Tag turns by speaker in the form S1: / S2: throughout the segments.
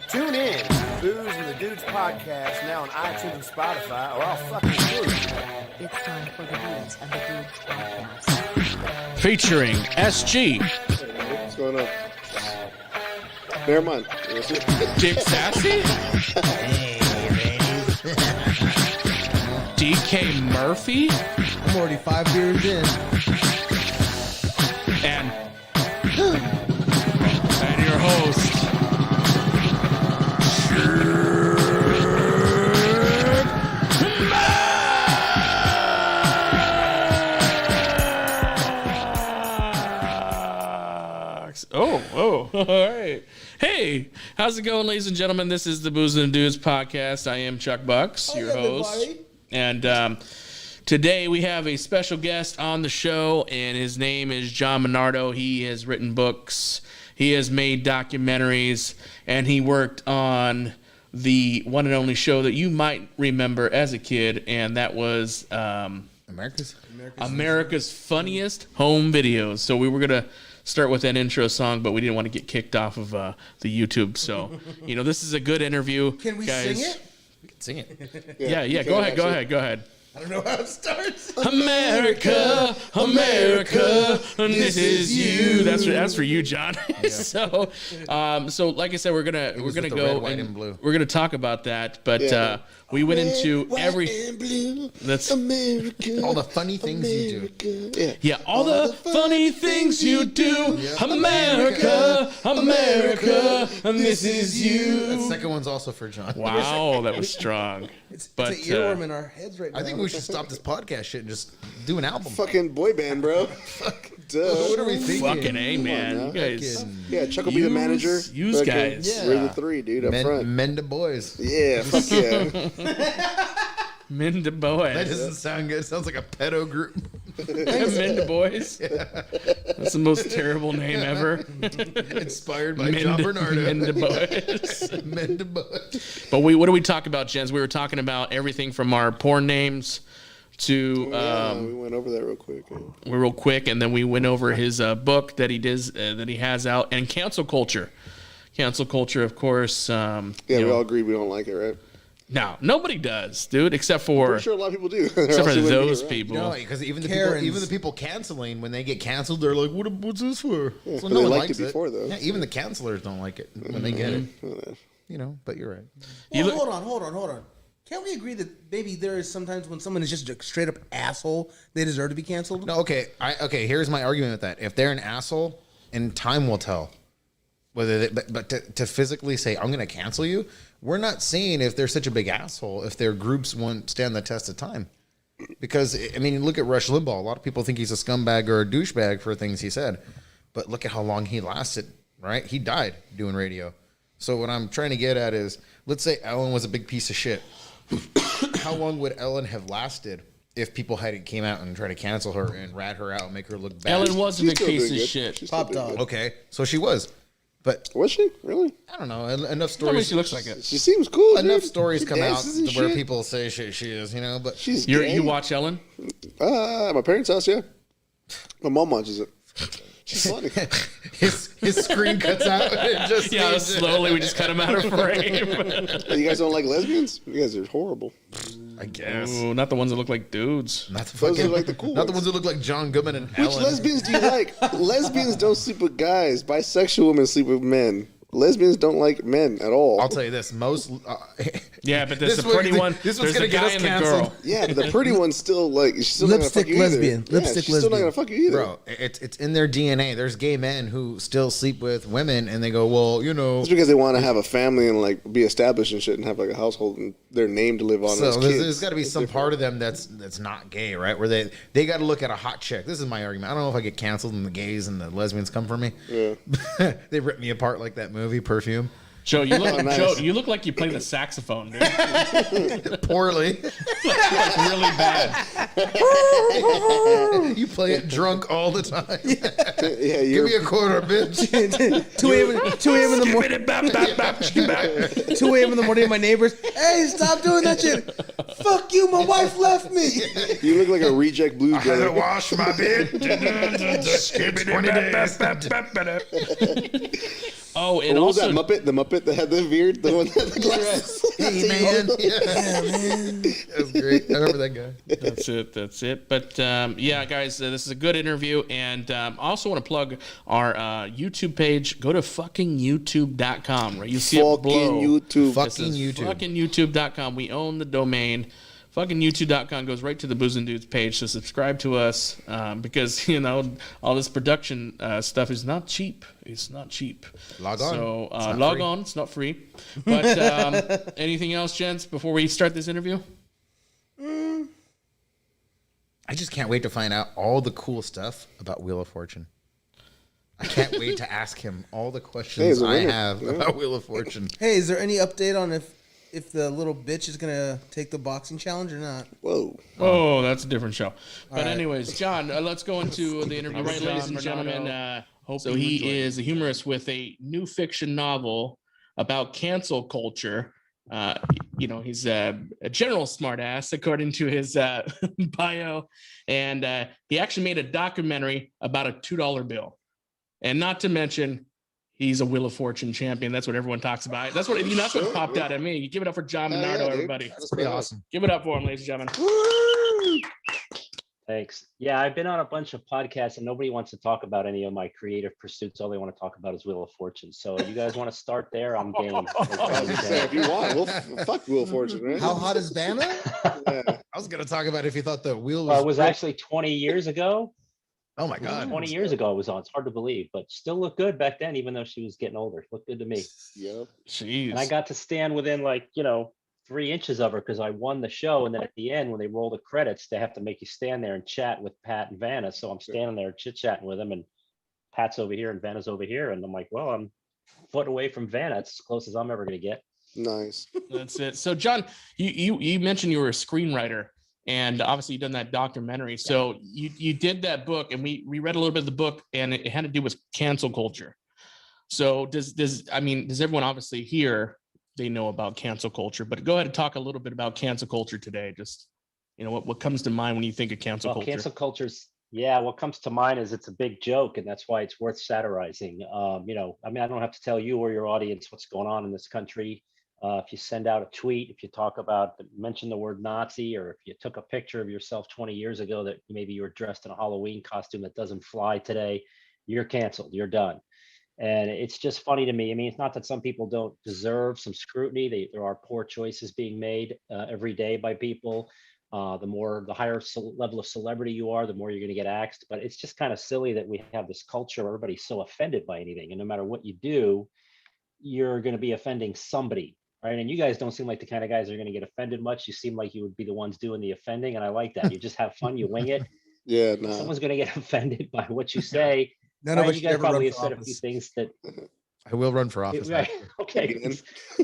S1: Tune in to Booze and the Dudes podcast now on iTunes and Spotify, or I'll fucking kill you.
S2: It's time for the Dudes and the Dudes podcast.
S3: Featuring SG,
S4: What's going on? Never mind.
S3: Dick Sassy, DK Murphy,
S5: I'm already 5 beers in.
S3: and your host, Max. Oh, all right. Hey, how's it going, ladies and gentlemen? This is the Booze and Dudes podcast. I am Chuck Bucks, your host. And today we have a special guest on the show, and his name is John Bennardo. He has written books, he has made documentaries, and he worked on the one and only show that you might remember as a kid, and that was America's Funniest Home Videos. So we were going to start with an intro song, but we didn't want to get kicked off of the YouTube. So, this is a good interview.
S5: Can we
S3: guys.
S5: sing it?
S3: We can sing it.
S4: Yeah,
S3: Yeah, go ahead.
S5: I don't know how it starts.
S3: America, and this is you. That's for you, John. So like I said, we're gonna go
S6: red, white, and blue.
S3: we're gonna talk about that. But we went into every that's
S4: America.
S6: All the funny things you do.
S3: yeah, all the funny things you do. America, and this is you.
S6: The second one's also for John.
S3: Wow, that was strong.
S5: It's
S3: But,
S5: an earworm in our heads right now.
S6: I think we should stop this podcast shit and just do an album.
S4: Fucking boy band, bro. Duh.
S6: What are we thinking?
S3: Fucking A, man.
S4: now.
S3: You guys,
S4: Yeah, Chuck will be the manager.
S3: Use
S4: Fucking
S3: guys.
S4: Raise the 3, dude, up front.
S6: Men to boys.
S4: Yeah, fuck yeah.
S3: Men to boys.
S6: That doesn't sound good. It sounds like a pedo group.
S3: Men to boys. That's the most terrible name ever.
S6: Inspired by John Bernardo.
S3: Men to boys.
S6: Men to boys.
S3: But what do we talk about, Jens? We were talking about everything from our porn names to
S4: We went over that real quick. Yeah.
S3: real quick, and then we went over his book that he has out, and cancel culture. Cancel culture, of course.
S4: We all agree we don't like it, right?
S3: No, nobody does, dude, except for
S4: I'm sure a lot of people do.
S3: except for those people.
S6: No, because even
S5: Karens.
S6: the people canceling, when they get canceled, they're like, "What's this for?"
S4: Yeah,
S6: so
S4: but
S6: no
S4: they
S6: one
S4: liked
S6: likes
S4: it before, though.
S6: Yeah, even the cancelers don't like it when they get it. But you're right.
S3: You
S5: Well,
S3: look-
S5: hold on. Can't we agree that maybe there is sometimes when someone is just a straight up asshole, they deserve to be canceled?
S6: No, okay. Here's my argument with that. If they're an asshole, and time will tell whether but to physically say I'm going to cancel you, we're not saying if they're such a big asshole if their groups won't stand the test of time. Because I mean, look at Rush Limbaugh. A lot of people think he's a scumbag or a douchebag for things he said, but look at how long he lasted. Right? He died doing radio. So what I'm trying to get at is, let's say Ellen was a big piece of shit. How long would Ellen have lasted if people hadn't came out and tried to cancel her and rat her out and make her look bad?
S3: Ellen was a
S4: She's
S3: big
S4: still
S3: piece
S4: doing
S3: of
S4: good.
S3: shit.
S4: She's still
S5: Top
S4: doing
S5: dog.
S4: good.
S6: Okay, so she was. But
S4: Was she? Really?
S6: I don't know. Enough
S3: I mean,
S6: stories.
S3: she looks like it.
S4: She seems cool,
S6: Enough
S4: dude.
S6: stories
S4: She
S6: come out
S4: dances and
S6: where
S4: shit.
S6: people say she is, But
S4: She's gay.
S3: You watch Ellen?
S4: At my parents' house, yeah. My mom watches it. She's funny.
S6: his screen cuts out. And it just
S3: Yeah,
S6: leaves it.
S3: slowly we just cut him out of frame.
S4: You guys don't like lesbians? You guys are horrible.
S6: I guess.
S3: Ooh, not the ones that look like dudes.
S6: Not the
S4: Those
S6: fucking,
S4: are like the cool
S6: Not the
S4: ones.
S6: ones that look like John Goodman and
S4: Which
S6: Ellen.
S4: lesbians do you like? Lesbians don't sleep with guys. Bisexual women sleep with men. Lesbians don't like men at all.
S6: I'll tell you this: most.
S3: Yeah, but there's
S6: This
S3: a pretty
S6: one-
S3: one.
S6: this one's
S3: There's
S6: gonna
S3: a
S6: get
S3: guy
S6: us
S3: and the
S6: canceled.
S3: girl.
S4: Yeah, but the pretty one's still like she's still
S5: Lipstick
S4: not gonna fuck you
S5: lesbian.
S4: either. Yeah,
S5: Lipstick
S4: she's still not
S5: lesbian.
S4: gonna fuck you either.
S6: Bro, it's in their DNA. There's gay men who still sleep with women, and they go, well,
S4: It's because they want to have a family and like be established and shit and have like a household and their name to live on.
S6: So
S4: as
S6: there's
S4: kids.
S6: got to be
S4: It's
S6: some
S4: different.
S6: part of them that's not gay, right? Where they got to look at a hot chick. This is my argument. I don't know if I get canceled and the gays and the lesbians come for me.
S4: Yeah.
S6: They rip me apart like that movie, Perfume.
S3: Joe, you look
S4: Oh, nice.
S3: Joe, you look like you play the saxophone, dude.
S6: Poorly.
S3: Like really bad.
S6: You play it drunk all the time.
S4: Yeah,
S6: Give
S4: you're
S6: me a quarter, bitch.
S5: 2 a.m. in the morning. 2 a.m. in the morning. My neighbors, hey, stop doing that shit. Fuck you. My wife left me.
S4: you look like a reject blues brother.
S6: wash my bed. It's 20 days.
S3: Oh, and
S4: What was
S3: also
S4: that Muppet? The Muppet that had the beard? The one that had the glasses?
S6: Hey, man. Yeah, man. That was great. I remember that guy.
S3: That's it. But yeah, guys, this is a good interview, and I also want to plug our YouTube page. Go to fuckingyoutube.com, right? You see it below.
S4: Fucking YouTube.
S6: Fucking YouTube.
S3: Fuckingyoutube.com. We own the domain. Fuckingyoutube.com goes right to the Booze and Dudes page. So subscribe to us because all this production stuff is not cheap. It's not cheap.
S6: Log on.
S3: So
S6: It's not
S3: log
S6: free.
S3: on. It's not free. But anything else, gents, before we start this interview?
S6: I just can't wait to find out all the cool stuff about Wheel of Fortune. I can't wait to ask him all the questions I have about Wheel of Fortune.
S5: Hey, is there any update on if the little bitch is gonna take the boxing challenge or not?
S4: Whoa.
S3: Oh, that's a different show. But
S5: right.
S3: anyways, John, let's go into the interview. Right, ladies and gentlemen. So he is a humorist with a new fiction novel about cancel culture. He's a general smartass, according to his bio. And he actually made a documentary about a $2 bill. And not to mention, he's a Wheel of Fortune champion. That's what everyone talks about. That's what popped out at me. You give it up for John Bennardo, everybody.
S6: That's pretty awesome.
S3: Give it up for him, ladies and gentlemen.
S7: Thanks. Yeah, I've been on a bunch of podcasts and nobody wants to talk about any of my creative pursuits. All they want to talk about is Wheel of Fortune. So you guys want to start there? I'm game.
S4: I was gonna say, if you want, we'll fuck Wheel of Fortune, right?
S5: How hot is Vanna?
S4: Yeah.
S6: I was going to talk about if you thought the wheel
S7: It was actually 20 years ago.
S6: Oh, my God.
S7: 20 years ago it was on. It's hard to believe, but still looked good back then, even though she was getting older. Looked good to me.
S4: Yep.
S3: Jeez.
S7: And I got to stand within 3 inches of her because I won the show. And then at the end, when they roll the credits, they have to make you stand there and chat with Pat and Vanna. So I'm standing there chit-chatting with them, and Pat's over here and Vanna's over here. And I'm like, well, I'm a foot away from Vanna. It's as close as I'm ever going to get.
S4: Nice.
S3: That's it. So, John, you mentioned you were a screenwriter, and obviously you've done that documentary. So you did that book, and we read a little bit of the book, and it had to do with cancel culture. So does everyone obviously here, they know about cancel culture, but go ahead and talk a little bit about cancel culture today. Just, what comes to mind when you think of cancel culture?
S7: Cancel culture's, what comes to mind is it's a big joke, and that's why it's worth satirizing. I don't have to tell you or your audience what's going on in this country. If you send out a tweet, if you mention the word Nazi, or if you took a picture of yourself 20 years ago that maybe you were dressed in a Halloween costume that doesn't fly today, you're canceled, you're done. And it's just funny to me. I mean, it's not that some people don't deserve some scrutiny. There are poor choices being made every day by people. The higher level of celebrity you are, the more you're going to get axed. But it's just kind of silly that we have this culture where everybody's so offended by anything. And no matter what you do, you're going to be offending somebody, right? And you guys don't seem like the kind of guys that are going to get offended much. You seem like you would be the ones doing the offending. And I like that. You just have fun. You wing it.
S4: Yeah, no.
S7: Someone's going to get offended by what you say.
S5: None of us
S7: You
S5: should
S7: guys
S5: ever run
S7: probably have
S5: for
S7: said a
S5: office.
S7: few things that.
S6: I will run for office.
S7: Right. Okay.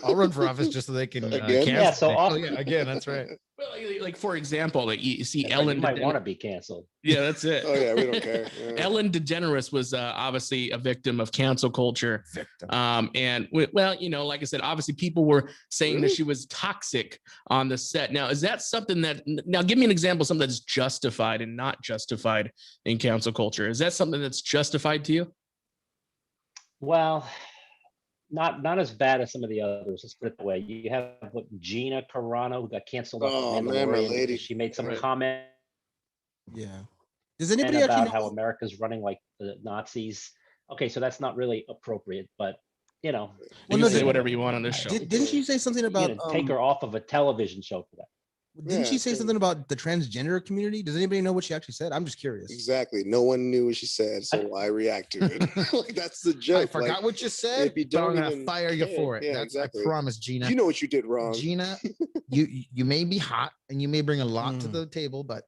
S6: I'll run for office just so they can
S4: Again?
S6: cancel
S7: Yeah, so
S6: me.
S7: off-
S6: Oh, yeah, again, that's right.
S3: Well, like for example, like you see
S7: You
S3: Ellen.
S7: might want to be canceled.
S3: Yeah, that's it.
S4: Oh yeah, we don't care. Yeah.
S3: Ellen DeGeneres was obviously a victim of cancel culture. And like I said, obviously people were saying that she was toxic on the set. Now, is that something now give me an example of something that's justified and not justified in cancel culture? Is that something that's justified to you?
S7: Well, not as bad as some of the others. Let's put it that way. You have Gina Carano, who got canceled off
S4: Oh,
S7: of
S4: man, my
S7: Mandalorian
S4: lady.
S7: because she made some
S4: Right.
S7: comment
S5: Yeah. Does anybody
S7: about
S5: actually
S7: how
S5: know?
S7: America's running like the Nazis. Okay, so that's not really appropriate, but
S3: You
S5: Well,
S3: can
S5: no,
S3: say
S5: did-
S3: whatever you want on this show.
S5: Didn't she say something about?
S7: take her off of a television show for that.
S5: Didn't she
S4: Yeah,
S5: say
S4: so-
S5: something about the transgender community? Does anybody know what she actually said? I'm just curious.
S4: Exactly. No one knew what she said, so I react to it. Like, that's the joke.
S6: I forgot
S4: Like,
S6: what you said,
S4: if you
S6: but I'm
S4: don't
S6: gonna
S4: even
S6: fire you
S4: care.
S6: for it.
S4: Yeah,
S6: That's,
S4: exactly.
S6: I promise, Gina.
S4: you know what you did wrong.
S6: Gina, you may be hot and you may bring a lot to
S5: Mm.
S6: the table, but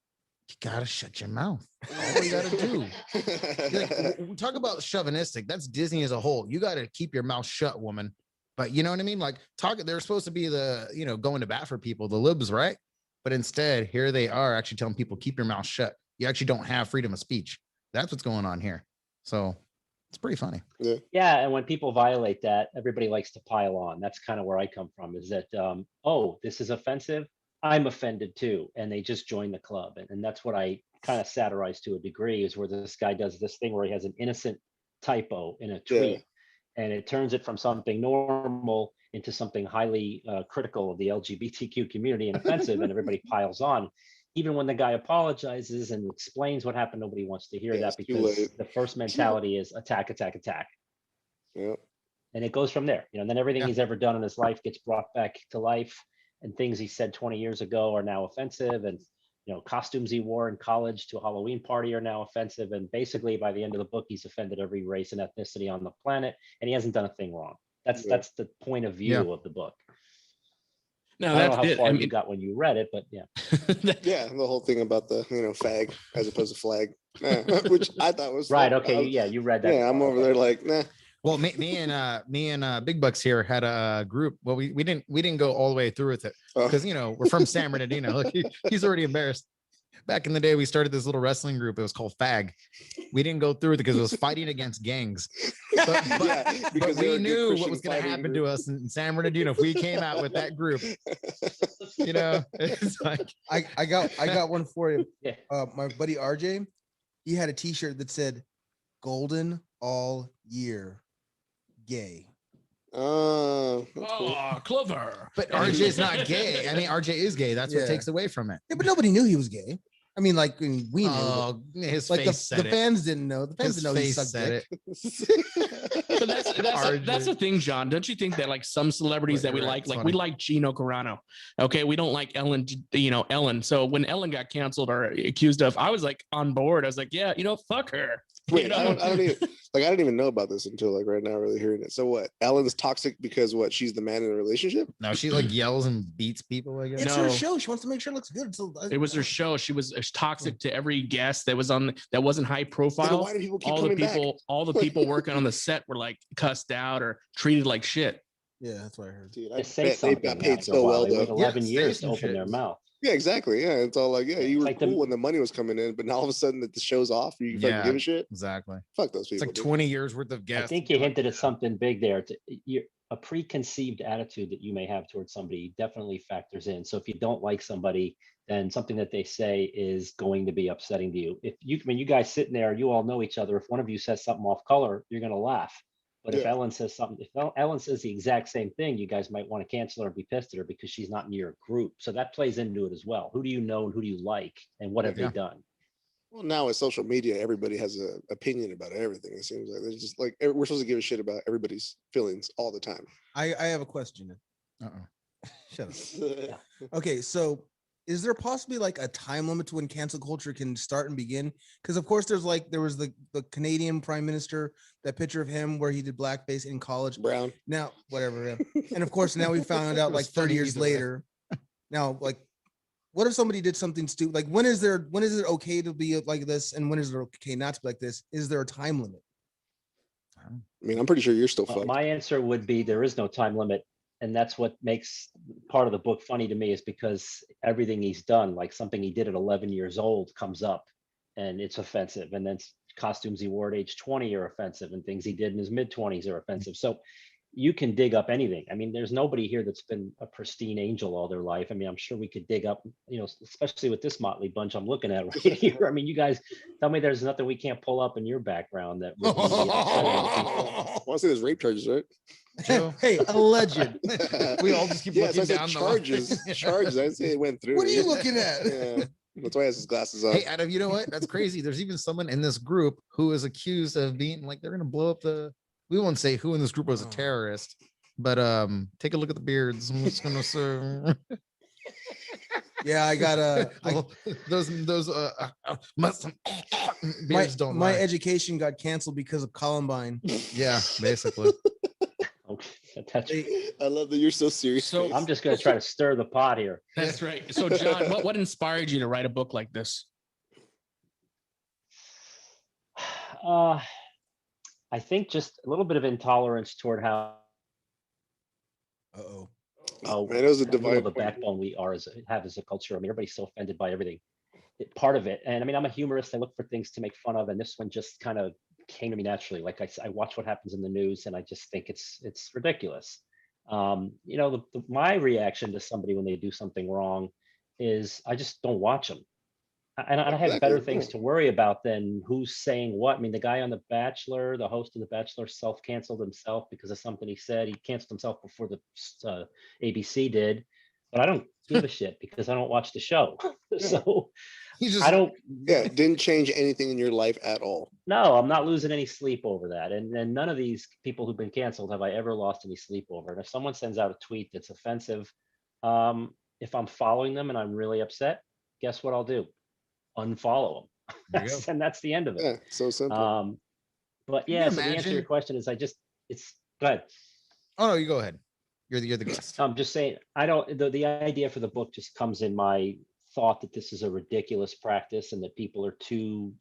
S6: you gotta shut your mouth. That's all you gotta do. Like, we talk about chauvinistic. That's Disney as a whole. You gotta keep your mouth shut, woman. But you know what I mean? Like they're supposed to be the, going to bat for people, the libs, right? But instead, here they are actually telling people, keep your mouth shut. You actually don't have freedom of speech. That's what's going on here. So it's pretty funny.
S7: Yeah, and when people violate that, everybody likes to pile on. That's kind of where I come from, is that, oh, this is offensive. I'm offended too. And they just join the club. And that's what I kind of satirize to a degree, is where this guy does this thing where he has an innocent typo in a tweet, and it turns it from something normal into something highly critical of the LGBTQ community and offensive, and everybody piles on. Even when the guy apologizes and explains what happened, nobody wants to hear that, because the first mentality is attack, attack, attack.
S4: Yeah.
S7: And it goes from there. Then everything he's ever done in his life gets brought back to life, and things he said 20 years ago are now offensive, and costumes he wore in college to a Halloween party are now offensive. And basically, by the end of the book, he's offended every race and ethnicity on the planet, and he hasn't done a thing wrong. That's the point of view of the book.
S3: No,
S7: I don't know
S3: that's
S7: how
S3: it.
S7: far you got when you read it, but yeah.
S4: Yeah, the whole thing about the fag as opposed to flag, which I thought was
S7: right.
S4: fun.
S7: Okay, you read that.
S4: Yeah, I'm over there like, nah.
S6: Well, me and Big Bucks here had a group. Well, we didn't go all the way through with it because we're from San Bernardino. Look, he's already embarrassed. Back in the day, we started this little wrestling group. It was called FAG. We didn't go through it because it was fighting against gangs. But we knew what was going to happen to us in San Bernardino if we came out with that group. It's like
S5: I got one for you.
S7: Yeah.
S5: My buddy RJ, he had a T-shirt that said "Golden all year, gay."
S3: Oh, clever.
S6: But RJ's not gay. I mean, RJ is gay. That's what takes away from it.
S5: Yeah, but nobody knew he was gay. I mean, like we knew.
S6: Oh, his
S5: Like
S6: face said
S5: the fans didn't know. The fans didn't know he sucked dick.
S3: But that's the thing, John. Don't you think that like some celebrities that we like we like Gino Carano. Okay, we don't like Ellen. Ellen. So when Ellen got canceled or accused of, I was like on board. I was like, yeah, fuck her.
S4: Wait, I didn't even know about this until like right now, really hearing it. So what? Ellen's toxic because what? She's the man in the relationship?
S6: No, she like yells and beats people. I guess
S5: It's her show. She wants to make sure it looks good.
S3: It was her show. She was toxic to every guest that was on that wasn't high profile.
S4: So why do people keep coming back?
S3: All the people working on the set were like cussed out or treated like shit.
S5: Yeah, that's what I heard.
S4: Dude,
S7: Just say something.
S4: They got paid so well,
S7: They wait
S4: though.
S7: 11 years to open their mouth.
S4: Yeah, exactly. Yeah, it's all like, yeah, you were
S7: like
S4: cool when the money was coming in, but now all of a sudden that the show's off, you fucking give a shit.
S6: Exactly.
S4: Fuck those
S6: It's
S4: people.
S6: like 20 years worth of guests.
S7: I think you hinted at something big there. A preconceived attitude that you may have towards somebody definitely factors in. So if you don't like somebody, then something that they say is going to be upsetting to you. When you guys sitting there, you all know each other. If one of you says something off color, you're going to laugh. But if Ellen says something, if Ellen says the exact same thing, you guys might want to cancel her and be pissed at her because she's not in your group. So that plays into it as well. Who do you know and who do you like and what have they done?
S4: Well, now with social media, everybody has an opinion about everything. It seems like there's just like we're supposed to give a shit about everybody's feelings all the time.
S5: I have a question. Shut up.
S7: Yeah.
S5: Okay, so is there possibly like a time limit to when cancel culture can start and begin? Because of course there was the Canadian Prime Minister, that picture of him where he did blackface in college.
S4: Brown.
S5: Now, whatever. Yeah. And of course now we found out like 30 years later. Now, like, what if somebody did something stupid? Like, when is it okay to be like this, and when is it okay not to be like this? Is there a time limit?
S4: I mean, I'm pretty sure you're still fucked.
S7: My answer would be there is no time limit. And that's what makes part of the book funny to me, is because everything he's done, like something he did at 11 years old, comes up and it's offensive. And then costumes he wore at age 20 are offensive, and things he did in his mid-20s are offensive. So you can dig up anything. I mean, there's nobody here that's been a pristine angel all their life. I mean, I'm sure we could dig up, especially with this motley bunch I'm looking at right here. I mean, you guys tell me there's nothing we can't pull up in your background that would be
S4: I want to say there's rape charges, right?
S5: Hey, alleged.
S6: We all just keep looking down
S4: charges. Charges. I'd say it went through.
S5: What are you looking at?
S4: Yeah. That's why he has his glasses on.
S6: Hey, Adam, you know what? That's crazy. There's even someone in this group who is accused of being like, they're going to blow up we won't say who in this group was a terrorist, but take a look at the beards. I'm just going to say.
S5: Yeah, I got
S6: those beards don't
S5: my
S6: lie.
S5: education got canceled because of Columbine.
S6: Yeah, basically.
S4: I love that you're so serious.
S3: So
S7: I'm just going to try to stir the pot here.
S3: That's right. So John, what inspired you to write a book like this?
S7: I think just a little bit of intolerance toward how
S5: Uh-oh.
S7: Oh,
S4: Man, it was a
S7: how little
S4: divide.
S7: of a backbone we have as a culture. I mean, everybody's so offended by everything. Part of it, and I mean, I'm a humorist. I look for things to make fun of, and this one just kind of came to me naturally. Like I watch what happens in the news, and I just think it's ridiculous. My reaction to somebody when they do something wrong is I just don't watch them. And I have better
S4: Exactly.
S7: things to worry about than who's saying what. I mean, the guy on The Bachelor, the host of The Bachelor, self-canceled himself because of something he said. He canceled himself before the ABC did, but I don't give a shit because I don't watch the show. So
S6: He just
S7: I don't.
S4: Yeah, it didn't change anything in your life at all.
S7: No, I'm not losing any sleep over that. And none of these people who've been canceled have I ever lost any sleep over. And if someone sends out a tweet that's offensive, if I'm following them and I'm really upset, guess what I'll do? Unfollow them.
S6: There you go.
S7: And that's the end of it.
S4: Yeah, so simple.
S7: But
S6: Can
S7: yeah,
S6: you
S7: so the answer to your
S6: imagine-
S7: question is it's go ahead.
S6: Oh no, you go ahead. You're the guest.
S7: I'm just saying I don't the idea for the book just comes in my thought that this is a ridiculous practice and that people are too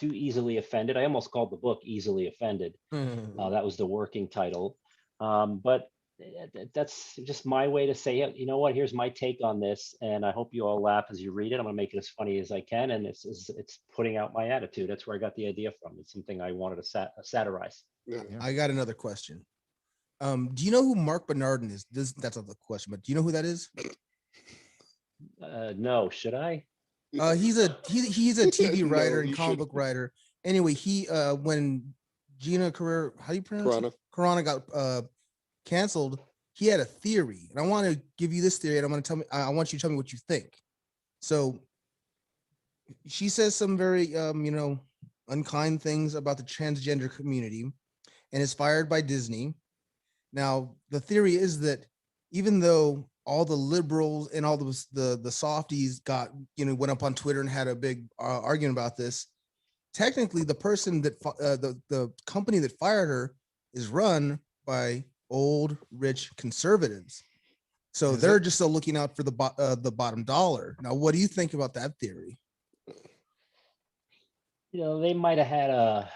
S7: easily offended. I almost called the book Easily Offended. That was the working title. But that's just my way to say it. You know what? Here's my take on this, and I hope you all laugh as you read it. I'm gonna make it as funny as I can, and it's putting out my attitude. That's where I got the idea from. It's something I wanted to satirize.
S4: Yeah.
S5: I got another question. Do you know who Mark Bernardin is? That's not the question, but do you know who that is?
S7: No, should I?
S5: He's a TV
S4: No,
S5: writer
S4: you
S5: and comic book writer. Anyway, he when Gina Carrera, how do you pronounce it? Carano got canceled, he had a theory, and I want to give you this theory, and I want you to tell me what you think. So she says some very unkind things about the transgender community and is fired by Disney. Now, the theory is that even though all the liberals and all the softies went up on Twitter and had a big argument about this, technically the person that the company that fired her is run by old rich conservatives. So they're just still looking out for the bottom dollar. Now, what do you think about that theory?
S7: They might have had a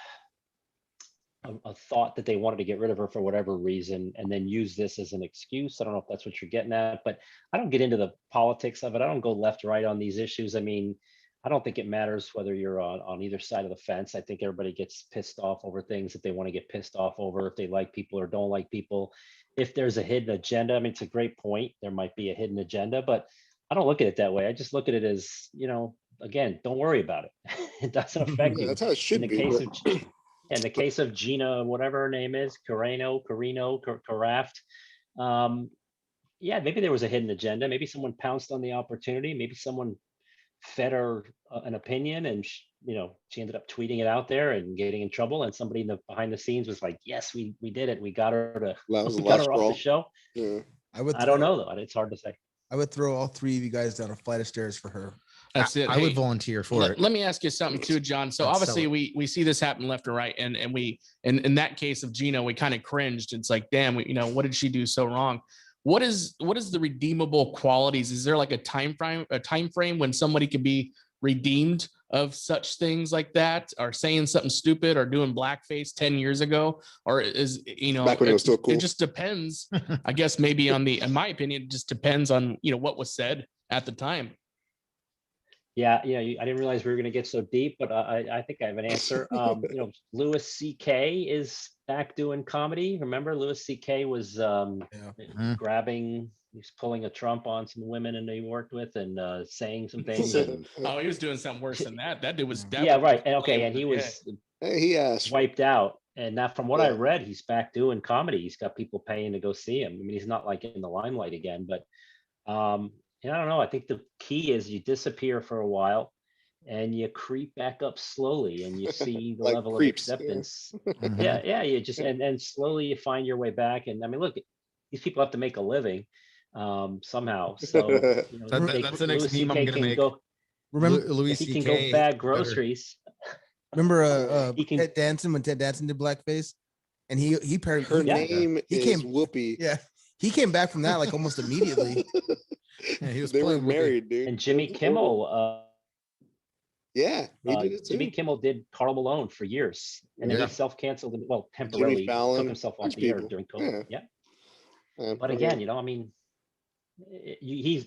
S7: thought that they wanted to get rid of her for whatever reason and then use this as an excuse. I don't know if that's what you're getting at, but I don't get into the politics of it. I don't go left or right on these issues. I mean, I don't think it matters whether you're on either side of the fence. I think everybody gets pissed off over things that they want to get pissed off over, if they like people or don't like people. If there's a hidden agenda, I mean, it's a great point. There might be a hidden agenda, but I don't look at it that way. I just look at it as, again, don't worry about it. It doesn't affect you.
S4: That's how it should be.
S7: In the case of Gina, whatever her name is, Carino, Caraft, maybe there was a hidden agenda. Maybe someone pounced on the opportunity. Maybe someone fed her an opinion, and she ended up tweeting it out there and getting in trouble. And somebody behind the scenes was like, "Yes, we did it. We got her off the show."
S4: Yeah.
S7: I don't know though. It's hard to say.
S5: I would throw all three of you guys down a flight of stairs for her.
S3: That's it.
S6: I would volunteer for it.
S3: Let me ask you something too, John. So obviously we see this happen left or right, and we in that case of Gina, we kind of cringed. It's like, damn, what did she do so wrong? What is the redeemable qualities? Is there like a time frame when somebody can be redeemed of such things like that, or saying something stupid, or doing blackface 10 years ago, or is
S4: back when it was still cool?
S3: It just depends. I guess maybe in my opinion, it just depends on what was said at the time.
S7: Yeah, I didn't realize we were going to get so deep, but I think I have an answer. Louis C.K. is back doing comedy. Remember, Louis C.K. was grabbing, he was pulling a Trump on some women and he worked with, and saying some things. And,
S3: he was doing something worse than that. That dude was
S7: right. And he was
S4: he asked
S7: wiped out. And now, from what I read, he's back doing comedy. He's got people paying to go see him. I mean, he's not like in the limelight again, but I don't know. I think the key is you disappear for a while and you creep back up slowly and you see the
S4: like
S7: level
S4: creeps,
S7: of acceptance.
S6: Mhm.
S7: You just and slowly you find your way back. And I mean, look, these people have to make a living somehow. So
S6: That's the next meme I'm gonna make.
S5: Remember,
S6: Louis
S7: he can
S6: C.K.
S7: go bag groceries.
S5: remember
S7: He can-
S5: Ted Danson, when Ted Danson did blackface, and he paired
S4: her
S7: Yeah.
S4: name
S5: He
S4: is
S5: came-
S4: Whoopi.
S5: Yeah, he came back from that like almost immediately.
S6: Yeah, he was
S4: They were
S6: playing with
S4: married, dude.
S7: And Jimmy Kimmel.
S4: Yeah, he did it too.
S7: Jimmy Kimmel did Karl Malone for years, and then
S6: Yeah.
S7: he self-canceled, temporarily
S4: Fallon,
S7: took himself off
S4: bunch
S7: the air
S4: people.
S7: during COVID. Yeah. But again, you know, I mean,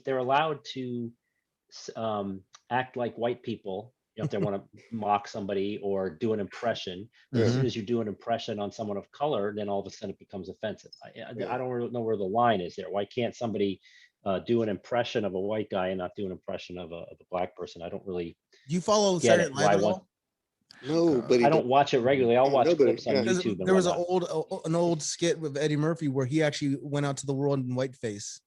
S7: they're allowed to act like white people, you know, if they want to mock somebody or do an impression. But as
S6: Mhm.
S7: soon as you do an impression on someone of color, then all of a sudden it becomes offensive.
S4: Yeah.
S7: I don't really know where the line is there. Why can't somebody do an impression of a white guy and not do an impression of a black person? I don't really
S5: Do you follow
S7: get
S5: Saturday
S7: it.
S5: Night Live
S7: Why
S5: at
S7: one?
S5: all?
S4: Nobody.
S7: I don't watch it regularly. I'll
S4: Oh,
S7: watch
S4: nobody,
S7: clips on
S4: yeah.
S5: Because
S7: YouTube and
S5: there was
S7: whatnot.
S5: an old skit with Eddie Murphy where he actually went out to the world in whiteface.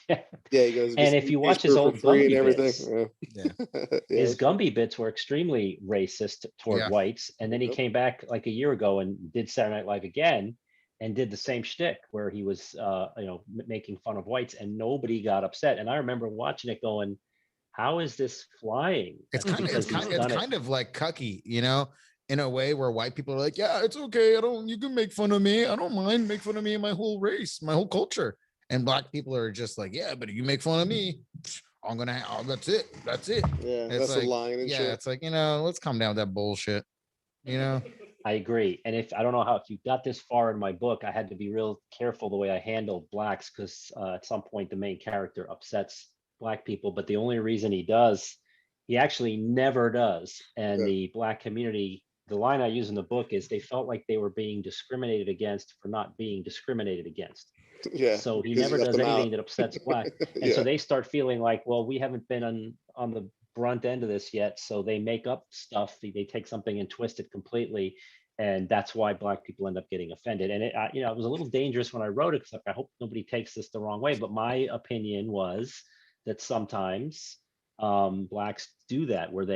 S4: Yeah, he goes.
S7: And if you watch his old
S4: free and
S7: Gumby
S4: everything.
S7: bits,
S5: Yeah.
S4: Yeah,
S7: his Gumby bits were extremely racist toward
S6: Yeah.
S7: whites. And then he
S4: Yep.
S7: came back like a year ago and did Saturday Night Live again and did the same shtick where he was, you know, making fun of whites and nobody got upset. And I remember watching it going, how is this flying?
S6: It's
S7: That's
S6: kind of
S7: because he's done it.
S6: like cucky, you know, in a way where white people are like, yeah, it's okay. You can make fun of me. I don't mind. Make fun of me and my whole race, my whole culture. And black people are just like, yeah, but if you make fun of me, that's it. That's it.
S4: Yeah,
S6: It's
S4: that's
S6: like,
S4: a line and
S6: yeah,
S4: shit.
S6: it's like, you know, let's calm down with that bullshit. You know,
S7: I agree. And if I don't know how, if you got this far in my book, I had to be real careful the way I handled blacks because at some point the main character upsets black people. But the only reason he does, he actually never does. And
S4: Yeah.
S7: the black community, the line I use in the book is they felt like they were being discriminated against for not being discriminated against.
S4: Yeah.
S7: So he
S4: because you
S7: never
S4: left
S7: does
S4: them
S7: anything
S4: out.
S7: that upsets black. And
S4: Yeah.
S7: so they start feeling like, well, we haven't been on the brunt end of this yet. So they make up stuff. They take something and twist it completely. And that's why black people end up getting offended. And you know, it was a little dangerous when I wrote it because I hope nobody takes this the wrong way. But my opinion was that sometimes blacks do that, where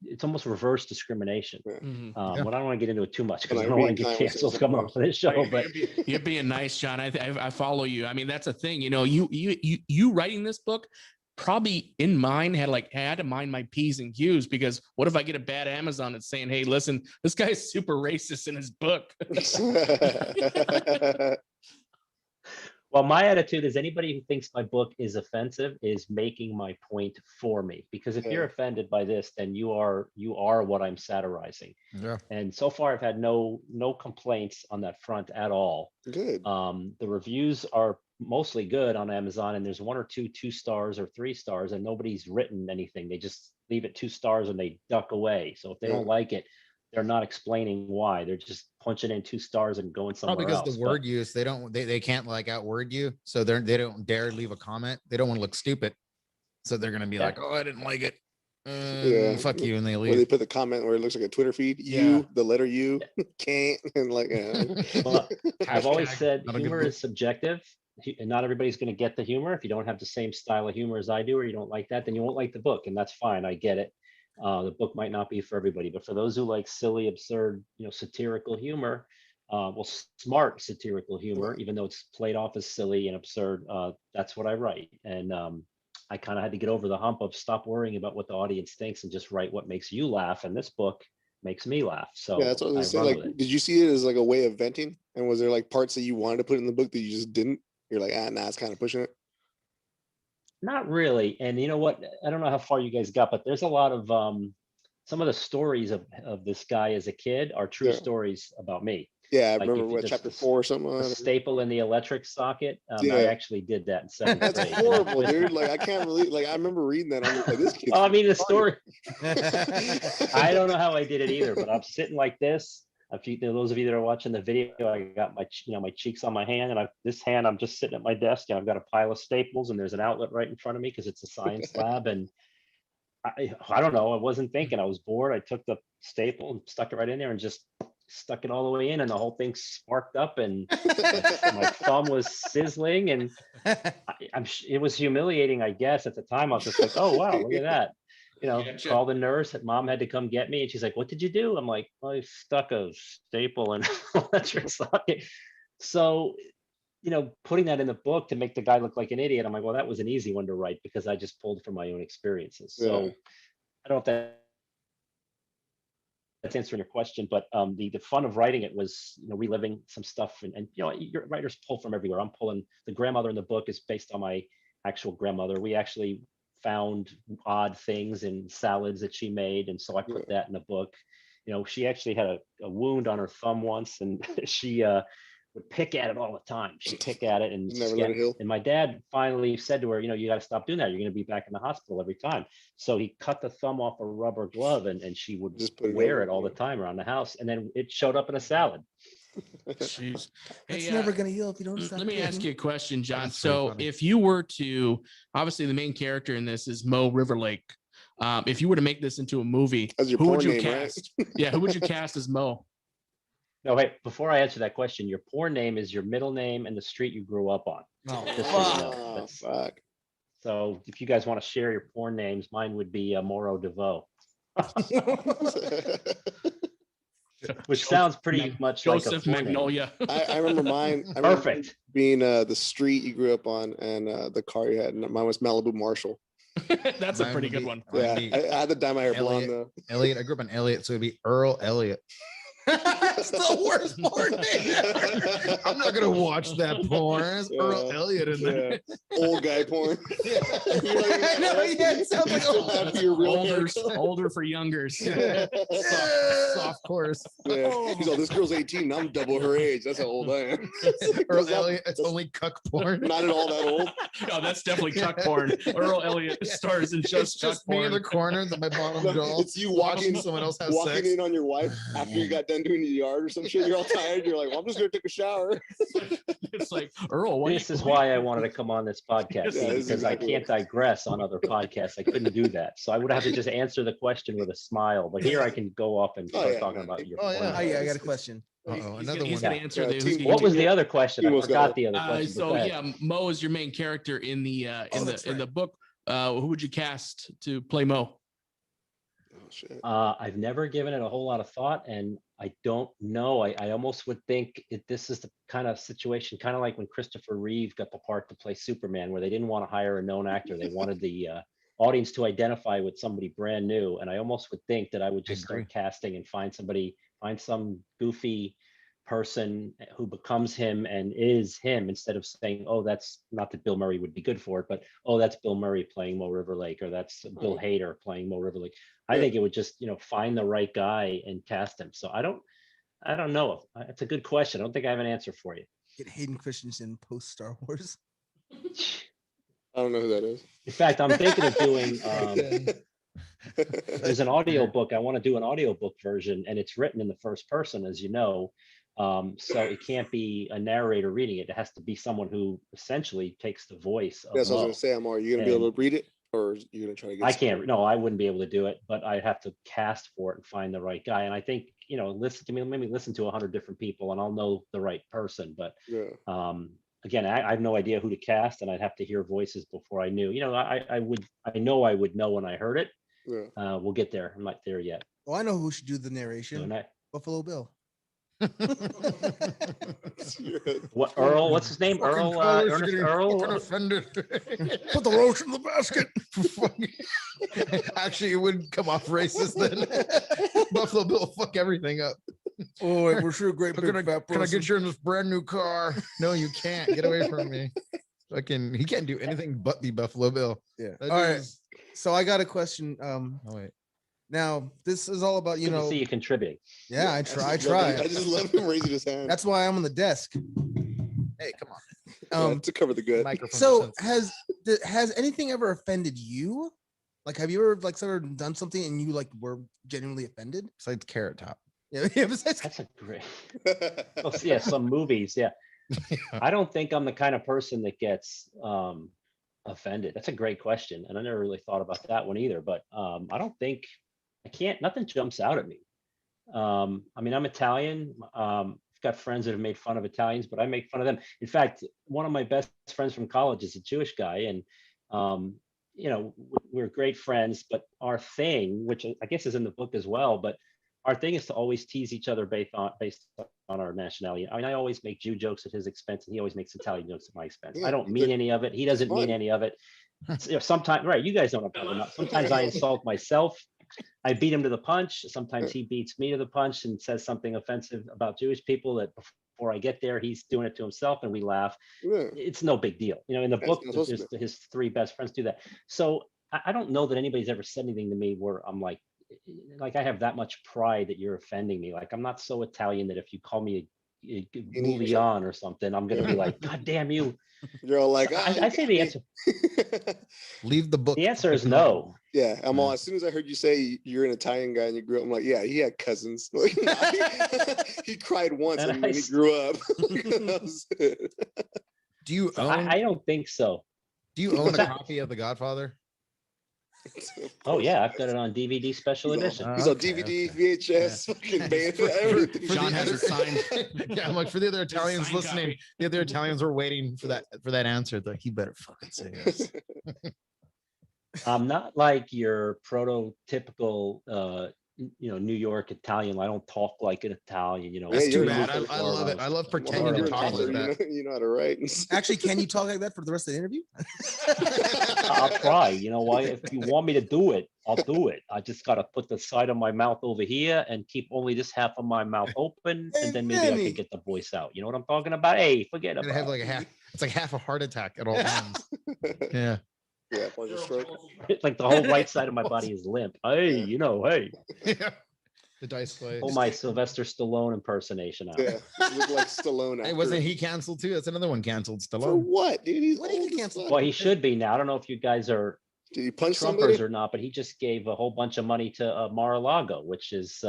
S7: it's almost reverse discrimination.
S4: Yeah.
S3: Mhm.
S7: But I don't want to get into it too much because
S4: When
S7: I
S4: I
S7: don't want
S4: read
S7: to get
S4: Time, it says
S7: canceled
S4: something
S7: coming
S4: else.
S7: off of this show.
S3: You're,
S7: But
S3: you're being nice, John. I follow you. I mean, that's a thing. You know, you writing this book probably in mind had to mind my P's and Q's because what if I get a bad Amazon that's saying, hey, listen, this guy's super racist in his book.
S7: well, my attitude is anybody who thinks my book is offensive is making my point for me. Because if you're
S4: Yeah.
S7: offended by this, then you are what I'm satirizing.
S6: yeah,
S7: And so far, I've had no complaints on that front at all.
S4: Good.
S7: The reviews are mostly good on Amazon, and there's one or two stars or 3 stars, and nobody's written anything. They just leave it 2 stars and they duck away. So if they
S4: Yeah.
S7: don't like it, they're not explaining why. They're just punching in 2 stars and going somewhere
S6: probably because
S7: else.
S6: the word use, they can't like outword you, so they don't dare leave a comment. They don't want to look stupid, so they're gonna be
S7: Yeah.
S6: like, oh, I didn't like it.
S4: Yeah.
S6: Fuck you, and they
S4: Where they
S6: leave.
S4: put the comment where it looks like a Twitter feed.
S6: Yeah.
S4: The letter U, can't, and like.
S7: Well, I've always
S6: Hashtag,
S7: said
S6: not a good
S7: humor
S6: look.
S7: is subjective, and not everybody's going to get the humor. If you don't have the same style of humor as I do, or you don't like that, then you won't like the book, and that's fine. I get it. The book might not be for everybody, but for those who like silly, absurd, you know, satirical humor, well, smart satirical humor, even though it's played off as silly and absurd, that's what I write. And I kind of had to get over the hump of stop worrying about what the audience thinks and just write what makes you laugh. And this book makes me laugh. So
S4: Yeah, that's what I
S7: I
S4: was saying.
S7: run
S4: Like,
S7: with it.
S4: did you see it as like a way of venting? And was there like parts that you wanted to put in the book that you just didn't? You're like, nah, it's kind of pushing it.
S7: Not really. And you know what? I don't know how far you guys got, but there's a lot of some of the stories of this guy as a kid are true
S4: Yeah.
S7: stories about me.
S4: Yeah, I
S7: Like
S4: remember
S7: if you
S4: what
S7: just
S4: chapter 4 or something.
S7: the staple in the electric socket. I
S4: Yeah.
S7: actually did that in 7th
S4: That's
S7: grade.
S4: horrible, dude. Like, I can't believe. Like, I remember reading that. I'm like, this kid's.
S7: Well, I mean, the
S4: funny.
S7: story. I don't know how I did it either, but I'm sitting like this. If you, those of you that are watching the video, I got my my cheeks on my hand, and this hand I'm just sitting at my desk, and I've got a pile of staples, and there's an outlet right in front of me because it's a science lab, and I don't know. I wasn't thinking. I was bored. I took the staple and stuck it right in there, and just stuck it all the way in, and the whole thing sparked up, and my thumb was sizzling, and it was humiliating, I guess. At the time, I was just like, "Oh wow, look at that." You know,
S3: Gotcha.
S7: called the nurse. Mom had to come get me, and she's like, "What did you do?" I'm like, well, "I stuck a staple in an electric socket." So, you know, putting that in the book to make the guy look like an idiot, I'm like, "Well, that was an easy one to write because I just pulled from my own experiences." So,
S4: Yeah.
S7: I don't know if that's answering your question, but the fun of writing it was, you know, reliving some stuff, and you know, your writers pull from everywhere. I'm pulling the grandmother in the book is based on my actual grandmother. We actually found odd things in salads that she made, and so I put that in the book. You know, she actually had a wound on her thumb once, and she would pick at it all the time. She'd pick at it and
S4: Never let it heal.
S7: and my dad finally said to her, you got to stop doing that. You're going to be back in the hospital every time. So he cut the thumb off a rubber glove and she would
S4: Just put it
S7: wear
S4: over,
S7: it all the time around the house. And then it showed up in a salad.
S3: Jeez.
S5: It's
S3: Hey,
S5: never gonna heal if you don't stop.
S3: let me ask
S5: picking.
S3: you a question, John.
S6: That's pretty
S3: So
S6: funny.
S3: if you were to, obviously the main character in this is Mo Riverlake. If you were to make this into a movie,
S4: That's your
S3: who would
S4: porn
S3: you
S4: name, right?
S3: cast? Yeah, who would you cast as Mo?
S7: No, wait, before I answer that question, your porn name is your middle name and the street you grew up on.
S5: Oh,
S7: Just so you know.
S4: Ah,
S7: That's-
S4: fuck.
S7: So if you guys want to share your porn names, mine would be Moro DeVoe, which sounds pretty much like a
S3: Joseph
S7: porn name.
S3: Magnolia.
S4: I remember mine. I remember
S7: Perfect.
S4: being the street you grew up on and the car you had. And mine was Malibu Marshall.
S3: That's a
S6: Mine
S3: pretty
S6: would
S3: good
S6: be-
S3: one.
S6: Mine
S4: Yeah,
S6: would be
S4: I had to dye my hair blonde
S6: Elliot.
S4: though.
S6: Elliot. I grew up on Elliot, so it'd be Earl Elliot.
S5: That's the worst porn name.
S6: I'm not gonna watch that porn. It's Earl
S4: Yeah.
S6: Elliot in there.
S4: Old guy porn.
S5: I know, yeah, it sounds like
S4: Still have your real hair
S3: Older,
S4: color.
S3: older for youngers.
S6: Soft course.
S4: Yeah. He's all, this girl's 18. I'm double her age. That's how old I am.
S6: Earl
S4: That-
S6: Elliot. It's only cuck porn.
S4: Not at all that old.
S3: No, that's definitely Chuck porn. Earl Elliott stars in
S6: It's
S3: just Chuck
S6: just me in
S3: porn.
S6: the corner, my bottom
S4: No,
S6: jaw.
S4: it's you
S6: watching
S4: walking-
S6: someone else have
S4: Walking
S6: sex.
S4: in on your wife after you got done doing the yard or some shit. You're all tired. You're like, well, I'm just gonna take a shower.
S3: It's like Earl. What
S7: This is why I wanted to come on this podcast,
S3: Yeah,
S7: see,
S4: this is
S7: because
S4: exactly
S7: I can't digress on other podcasts. I couldn't do that. So I would have to just answer the question with a smile. But here I can go off and
S4: Oh,
S7: start
S4: yeah,
S7: talking
S4: man.
S7: about your
S6: Oh, yeah.
S7: porn.
S5: Oh yeah, I got a question.
S6: Uh-oh,
S3: He's
S6: another
S3: gonna, he's
S6: one.
S3: gonna answer
S4: Yeah,
S3: the.
S4: team-
S3: who's
S7: What
S3: gonna-
S7: was the other question? I
S4: Almost got
S7: forgot
S4: it.
S7: the other question. but
S3: So
S7: go ahead.
S3: yeah, Mo is your main character in the
S5: that's
S3: in the
S5: right.
S3: book. Who would you cast to play Mo?
S4: Oh shit.
S7: I've never given it a whole lot of thought, and I don't know. I almost would think this is the kind of situation, kind of like when Christopher Reeve got the part to play Superman, where they didn't want to hire a known actor. They wanted the audience to identify with somebody brand new. And I almost would think that I would just
S6: agree.
S7: start casting and find some goofy person who becomes him and is him, instead of saying, oh, that's not that Bill Murray would be good for it, but oh, that's Bill Murray playing Mo Riverlake, or that's Bill Hader playing Mo Riverlake. I think it would just, find the right guy and cast him. So I don't know. It's a good question. I don't think I have an answer for you.
S5: Get Hayden Christensen post Star Wars.
S4: I don't know who that is.
S7: In fact, I'm thinking of doing there's an audio book. I want to do an audio book version, and it's written in the first person, as you know. So it can't be a narrator reading it. It has to be someone who essentially takes the voice of
S4: That's what I was
S7: Mo.
S4: gonna say. Are you gonna be able to read it, or are you gonna try to get?
S7: I can't. No, I wouldn't be able to do it, but I'd have to cast for it and find the right guy. And I think, listen to me, maybe listen to 100 different people, and I'll know the right person. But
S4: Yeah.
S7: again, I have no idea who to cast, and I'd have to hear voices before I knew. I would know when I heard it.
S4: Yeah.
S7: We'll get there. I'm not there yet.
S5: Oh, I know who should do the
S7: So
S5: narration.
S7: that-
S5: Buffalo Bill.
S7: what Earl? What's his name?
S6: Fucking
S7: Earl.
S6: colors are
S7: Ernest
S6: getting
S7: Earl.
S6: fucking offended.
S5: Put the roach in the basket.
S6: Actually, it wouldn't come off racist then. Buffalo Bill will fuck everything up.
S5: Oh, we're sure great.
S6: Can I get you in this brand new car? No, you can't. Get away from me. Fucking, he can't do anything but be Buffalo Bill.
S5: Yeah.
S6: That
S5: All right.
S6: is-
S5: So I got a question.
S6: Oh wait.
S5: Now this is all about
S7: Good to see you contributing.
S5: Yeah, I try.
S4: I just love him raising his hand.
S5: That's why I'm on the desk.
S6: Hey, come on.
S4: To cover the good.
S6: Microphone.
S5: So has anything ever offended you? Like, have you ever sort of done something and you were genuinely offended?
S6: Besides Carrot Top.
S5: Yeah, besides-
S7: That's a great. Oh, yeah, some movies. Yeah. I don't think I'm the kind of person that gets offended. That's a great question, and I never really thought about that one either. But I don't think nothing jumps out at me. I mean, I'm Italian. I've got friends that have made fun of Italians, but I make fun of them. In fact, one of my best friends from college is a Jewish guy, and we're great friends. But our thing, which I guess is in the book as well, but our thing is to always tease each other based on our nationality. I mean, I always make Jew jokes at his expense, and he always makes Italian jokes at my expense.
S4: Yeah,
S7: I don't mean any of it. He doesn't mean
S4: fun.
S7: any of it. Sometimes, right? You guys don't have problem. Sometimes I insult myself. I beat him to the punch. Sometimes he beats me to the punch and says something offensive about Jewish people that before I get there, he's doing it to himself, and we laugh.
S4: Yeah.
S7: It's no big deal. In the
S4: That's
S7: book,
S4: not supposed to
S7: his three best friends do that. So I don't know that anybody's ever said anything to me where I'm like I have that much pride that you're offending me. Like, I'm not so Italian that if you call me movie on or something, I'm gonna be like, God damn you.
S4: You're all like,
S7: So
S4: "Ah, you
S7: I say
S4: got
S7: the
S4: me."
S7: answer.
S6: Leave the book.
S7: The answer is no.
S4: Yeah, I'm all. As soon as I heard you say you're an Italian guy and you grew up, I'm like, yeah, he had cousins. Like, he cried once
S7: And
S4: and when he grew up. That was it.
S6: Do you
S7: So
S6: own?
S7: I don't think so.
S6: Do you own a copy of The Godfather?
S7: Oh yeah, I've got it on DVD special
S4: He's all-
S7: edition.
S4: He's on
S6: Okay,
S4: DVD,
S6: okay.
S4: VHS, fucking band, everything.
S3: John has it signed.
S6: Yeah, I'm like, for the other Italians
S3: signed
S6: listening,
S3: copy.
S6: the other Italians were waiting for that answer. They're like, he better fucking say yes.
S7: I'm not like your prototypical New York Italian. I don't talk like an Italian,
S6: That's
S4: Yeah,
S6: too
S4: you're
S6: bad.
S4: not-
S6: I love it. I love pretending
S7: You're
S6: to
S7: an
S6: talk
S7: author,
S6: like that.
S4: You know how to write.
S5: Actually, can you talk like that for the rest of the interview?
S7: I'll try. You know why? If you want me to do it, I'll do it. I just gotta put the side of my mouth over here and keep only this half of my mouth open,
S5: Hey,
S7: and then maybe I
S5: Vinny.
S7: can get the voice out. You know what I'm talking about? Hey, forget
S6: You're
S7: about
S6: gonna have like
S7: it.
S6: a half. It's like half a heart attack at all times. Yeah.
S4: Yeah, partial stroke.
S7: It's like the whole right side of my body is limp. Hey, hey,
S6: Yeah. The dice play.
S7: pull my Sylvester Stallone impersonation out.
S4: Yeah, you look like Stallone.
S6: Hey,
S4: After.
S6: wasn't he canceled too? That's another one canceled.
S4: For
S6: Stallone.
S4: what, dude? He's
S5: What did he
S4: old as
S5: cancel?
S4: fuck.
S7: Well, he should be now. I don't know if you guys are
S4: Did he punch
S7: Trumpers
S4: somebody?
S7: or not, but he just gave a whole bunch of money to Mar-a-Lago, which is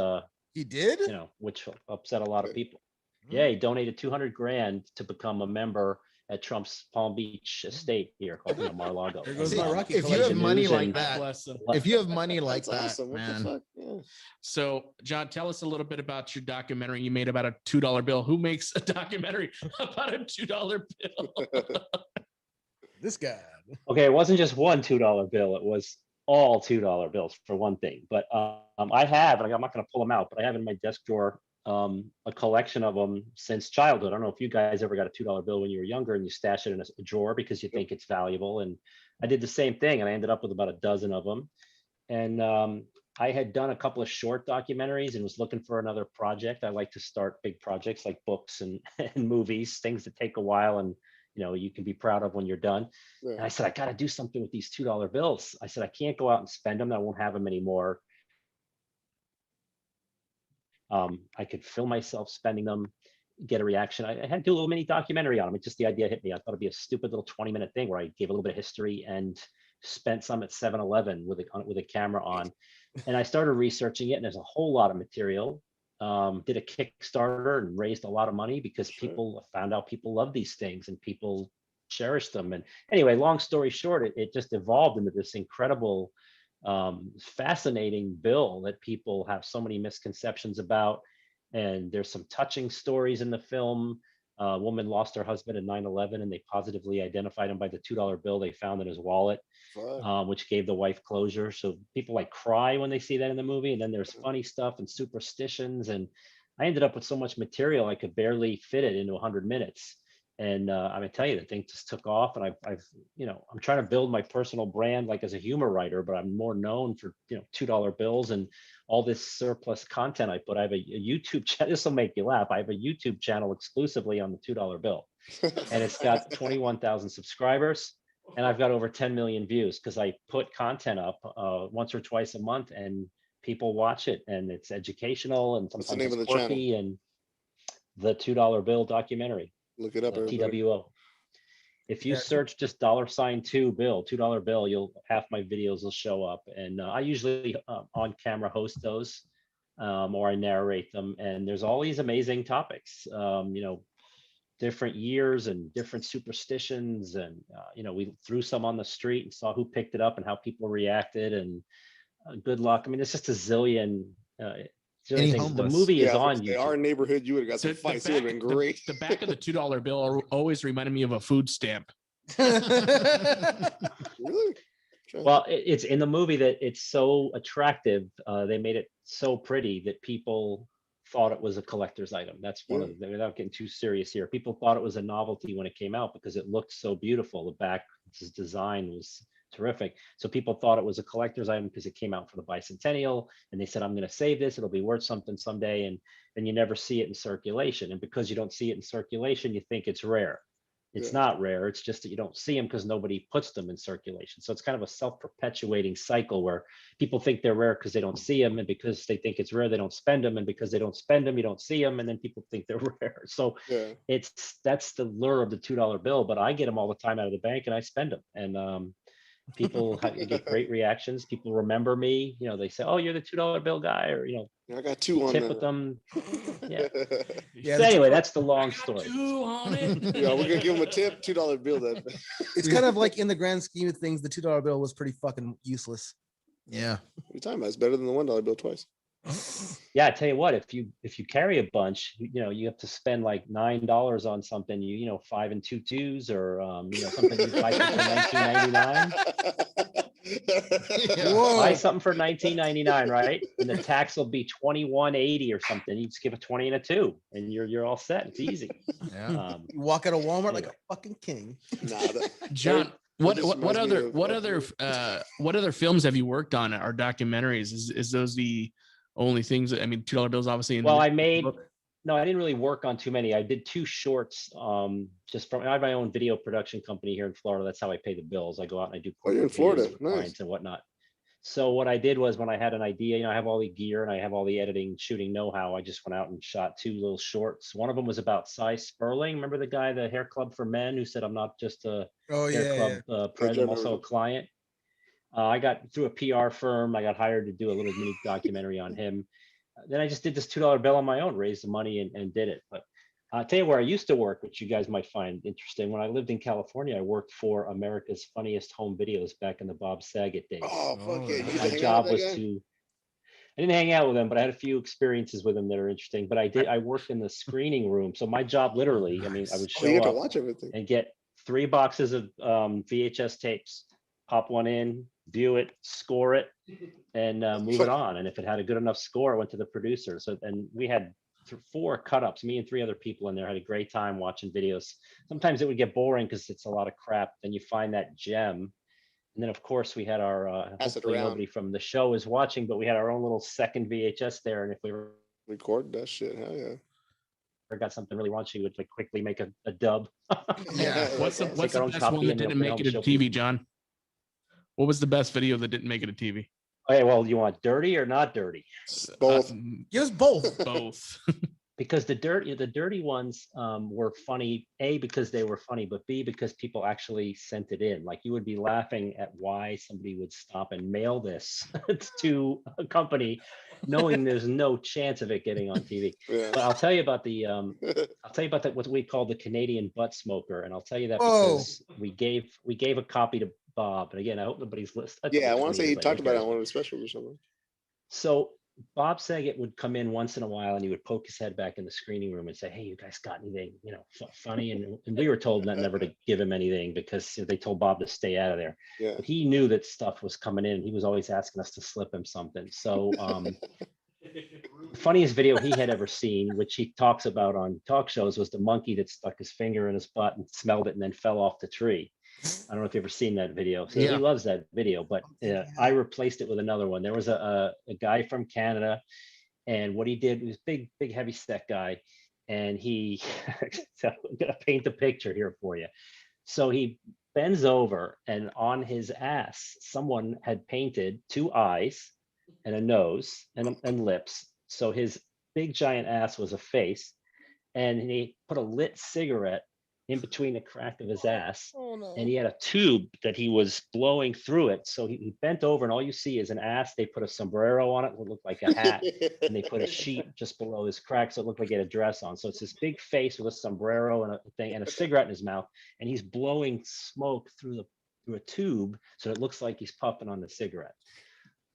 S5: He did?
S7: which upset a lot of people.
S5: Hmm.
S7: Yeah, he donated 200 grand to become a member at Trump's Palm Beach estate here called Mar-a-Lago.
S5: There goes
S6: See,
S5: my Rocky
S6: if you have
S5: collection.
S6: money
S7: News
S6: like
S7: and-
S6: that,
S3: Bless them.
S6: if you have money like
S4: That's
S6: that,
S4: awesome. What
S6: man.
S4: the fuck? Yeah.
S3: So, John, tell us a little bit about your documentary you made about a $2 bill. Who makes a documentary about a $2 bill?
S5: This guy.
S7: Okay, it wasn't just one $2 bill. It was all $2 bills for one thing. But I have, and I'm not going to pull them out, but I have in my desk drawer a collection of them since childhood. I don't know if you guys ever got a $2 bill when you were younger and you stash it in a drawer because you think it's valuable. And I did the same thing, and I ended up with about a dozen of them. And I had done a couple of short documentaries and was looking for another project. I like to start big projects like books and, and movies, things that take a while and you can be proud of when you're done.
S4: Yeah.
S7: And I said, I got to do something with these $2 bills. I said, I can't go out and spend them. I won't have them anymore. I could film myself spending them, get a reaction. I had to do a little mini documentary on them. It's just the idea hit me. I thought it'd be a stupid little 20-minute thing where I gave a little bit of history and spent some at 7-Eleven with a camera on. And I started researching it, and there's a whole lot of material. Did a Kickstarter and raised a lot of money because people found out people love these things and people cherish them. And anyway, long story short, it just evolved into this incredible, fascinating bill that people have so many misconceptions about. And there's some touching stories in the film. A woman lost her husband in 9/11, and they positively identified him by the $2 bill they found in his wallet,
S4: Fuck.
S7: which gave the wife closure. So people like cry when they see that in the movie. And then there's funny stuff and superstitions. And I ended up with so much material I could barely fit it into 100 minutes. And I'm gonna tell you, the thing just took off. And I'm trying to build my personal brand, like as a humor writer, but I'm more known for $2 bills and all this surplus content I put. I have a YouTube channel. This will make you laugh. I have a YouTube channel exclusively on the $2 bill, and it's got 21,000 subscribers, and I've got over 10 million views because I put content up once or twice a month, and people watch it, and it's educational and
S4: What's the
S7: sometimes
S4: name
S7: it's
S4: of the channel?
S7: quirky. And the $2 bill documentary.
S4: Look it up, everybody.
S7: TWO. If you
S5: Yeah.
S7: search just $2 bill, $2 bill, half my videos will show up. And I usually on camera host those, or I narrate them. And there's all these amazing topics, different years and different superstitions. And, we threw some on the street and saw who picked it up and how people reacted. And good luck. I mean, it's just a zillion.
S6: Any
S7: Things. The
S6: homeless.
S7: movie is
S4: Yeah,
S7: on
S4: if
S7: YouTube.
S4: Our neighborhood, you would have got some fights. It would have been great.
S3: The back of the $2 bill always reminded me of a food stamp.
S4: Really?
S7: Well, it's in the movie that it's so attractive. They made it so pretty that people thought it was a collector's item. That's one of the, without getting too serious here. People thought it was a novelty when it came out because it looked so beautiful. The back design was terrific. So people thought it was a collector's item because it came out for the bicentennial, and they said, I'm going to save this. It'll be worth something someday. And then you never see it in circulation. And because you don't see it in circulation, you think it's rare. It's not rare. It's just that you don't see them because nobody puts them in circulation. So it's kind of a self-perpetuating cycle where people think they're rare because they don't see them, and because they think it's rare, they don't spend them, and because they don't spend them, you don't see them, and then people think they're rare. So that's the lure of the $2 bill. But I get them all the time out of the bank, and I spend them, and people get great reactions. People remember me. You know, they say, "Oh, you're the $2 bill guy," or
S4: I got two on
S7: tip
S4: there.
S7: with them. Yeah.
S5: Yeah,
S7: So anyway, that's the long story.
S3: Two on it.
S4: Yeah, we're gonna give him a tip, $2 bill. Then
S5: It's kind of like in the grand scheme of things, the $2 bill was pretty fucking useless.
S6: Yeah.
S4: what are you talking about? It's better than the $1 bill twice.
S7: Yeah, I tell you what, if you carry a bunch, you have to spend like $9 on something, 5 and 2 twos, or something you buy for 19.99. Buy something for 19.99, right? And the tax will be 21.80 or something. You just give a 20 and a 2, and you're all set. It's easy.
S6: Yeah.
S5: You walk out of Walmart like a fucking king.
S3: John, what
S4: reminds me
S3: other films have you worked on, or documentaries? Is those the only things that, I mean, $2 bills obviously in
S7: Well,
S3: the
S7: I made
S3: book?
S7: No, I didn't really work on too many. I did 2 shorts. I have my own video production company here in Florida. That's how I pay the bills. I go out and I do
S4: Oh, you're in
S7: corporate
S4: Florida.
S7: videos for
S4: Nice.
S7: clients and whatnot. So what I did was, when I had an idea, I have all the gear and I have all the editing, shooting know-how. I just went out and shot 2 little shorts. One of them was about Cy Sperling. Remember the guy, the hair club for men, who said, "I'm not just a hair club president, I'm also a client." I got through a PR firm. I got hired to do a little mini documentary on him. Then I just did this $2 bill on my own, raised the money and did it. But I'll tell you where I used to work, which you guys might find interesting. When I lived in California, I worked for America's Funniest Home Videos back in the Bob Saget days.
S4: Oh, fuck yeah. You used to
S7: My
S4: hang out
S7: job
S4: with
S7: was
S4: that guy?
S7: I didn't hang out with him, but I had a few experiences with him that are interesting. But I worked in the screening room. So my job literally, I mean, I would
S4: Oh, you
S7: show
S4: have to
S7: up
S4: watch everything.
S7: and get 3 boxes of VHS tapes, pop one in, view it, score it, and move it on. And if it had a good enough score, I went to the producer. So, and we had 4 cut-ups, me and 3 other people in there, had a great time watching videos. Sometimes it would get boring because it's a lot of crap. Then you find that gem. And then, of course, we had our,
S4: Pass it
S7: hopefully
S4: around.
S7: nobody from the show is watching, but we had our own little second VHS there. And if we were
S4: Record that shit. Hell yeah.
S7: got something really raunchy, we would like quickly make a dub.
S6: Yeah.
S3: What's the
S7: Take
S3: best
S7: our own
S3: one
S7: copy
S3: that
S7: and,
S3: didn't
S7: bring
S3: make
S7: home
S3: it to
S7: show
S3: TV,
S7: people.
S3: John? What was the best video that didn't make it to TV?
S7: Okay, well, you want dirty or not dirty?
S4: Both.
S5: Give us both.
S3: Both.
S7: Because the dirty ones were funny, A, because they were funny, but B, because people actually sent it in. Like, you would be laughing at why somebody would stop and mail this to a company knowing there's no chance of it getting on TV.
S4: Yeah.
S7: But I'll tell you about what we call the Canadian butt smoker. And I'll tell you that
S5: Oh.
S7: because we gave a copy to Bob. And again, I hope nobody's listening.
S4: Yeah, I want to say he talked about it on one of the specials or something.
S7: So Bob Saget would come in once in a while and he would poke his head back in the screening room and say, "Hey, you guys got anything, funny?" And we were told never to give him anything because they told Bob to stay out of there.
S4: Yeah.
S7: But he knew that stuff was coming in. He was always asking us to slip him something. So funniest video he had ever seen, which he talks about on talk shows, was the monkey that stuck his finger in his butt and smelled it and then fell off the tree. I don't know if you've ever seen that video. So
S6: Yeah.
S7: he loves that video, but I replaced it with another one. There was a guy from Canada, and what he did was big, heavy set guy. And he, so I'm gonna paint the picture here for you. So he bends over, and on his ass, someone had painted 2 eyes and a nose and lips. So his big giant ass was a face, and he put a lit cigarette in between the crack of his ass, and he had a tube that he was blowing through it. So he bent over, and all you see is an ass. They put a sombrero on it, it looked like a hat, and they put a sheet just below his crack, so it looked like he had a dress on. So it's this big face with a sombrero and a thing and a cigarette in his mouth, and he's blowing smoke through a tube, so it looks like he's puffing on the cigarette.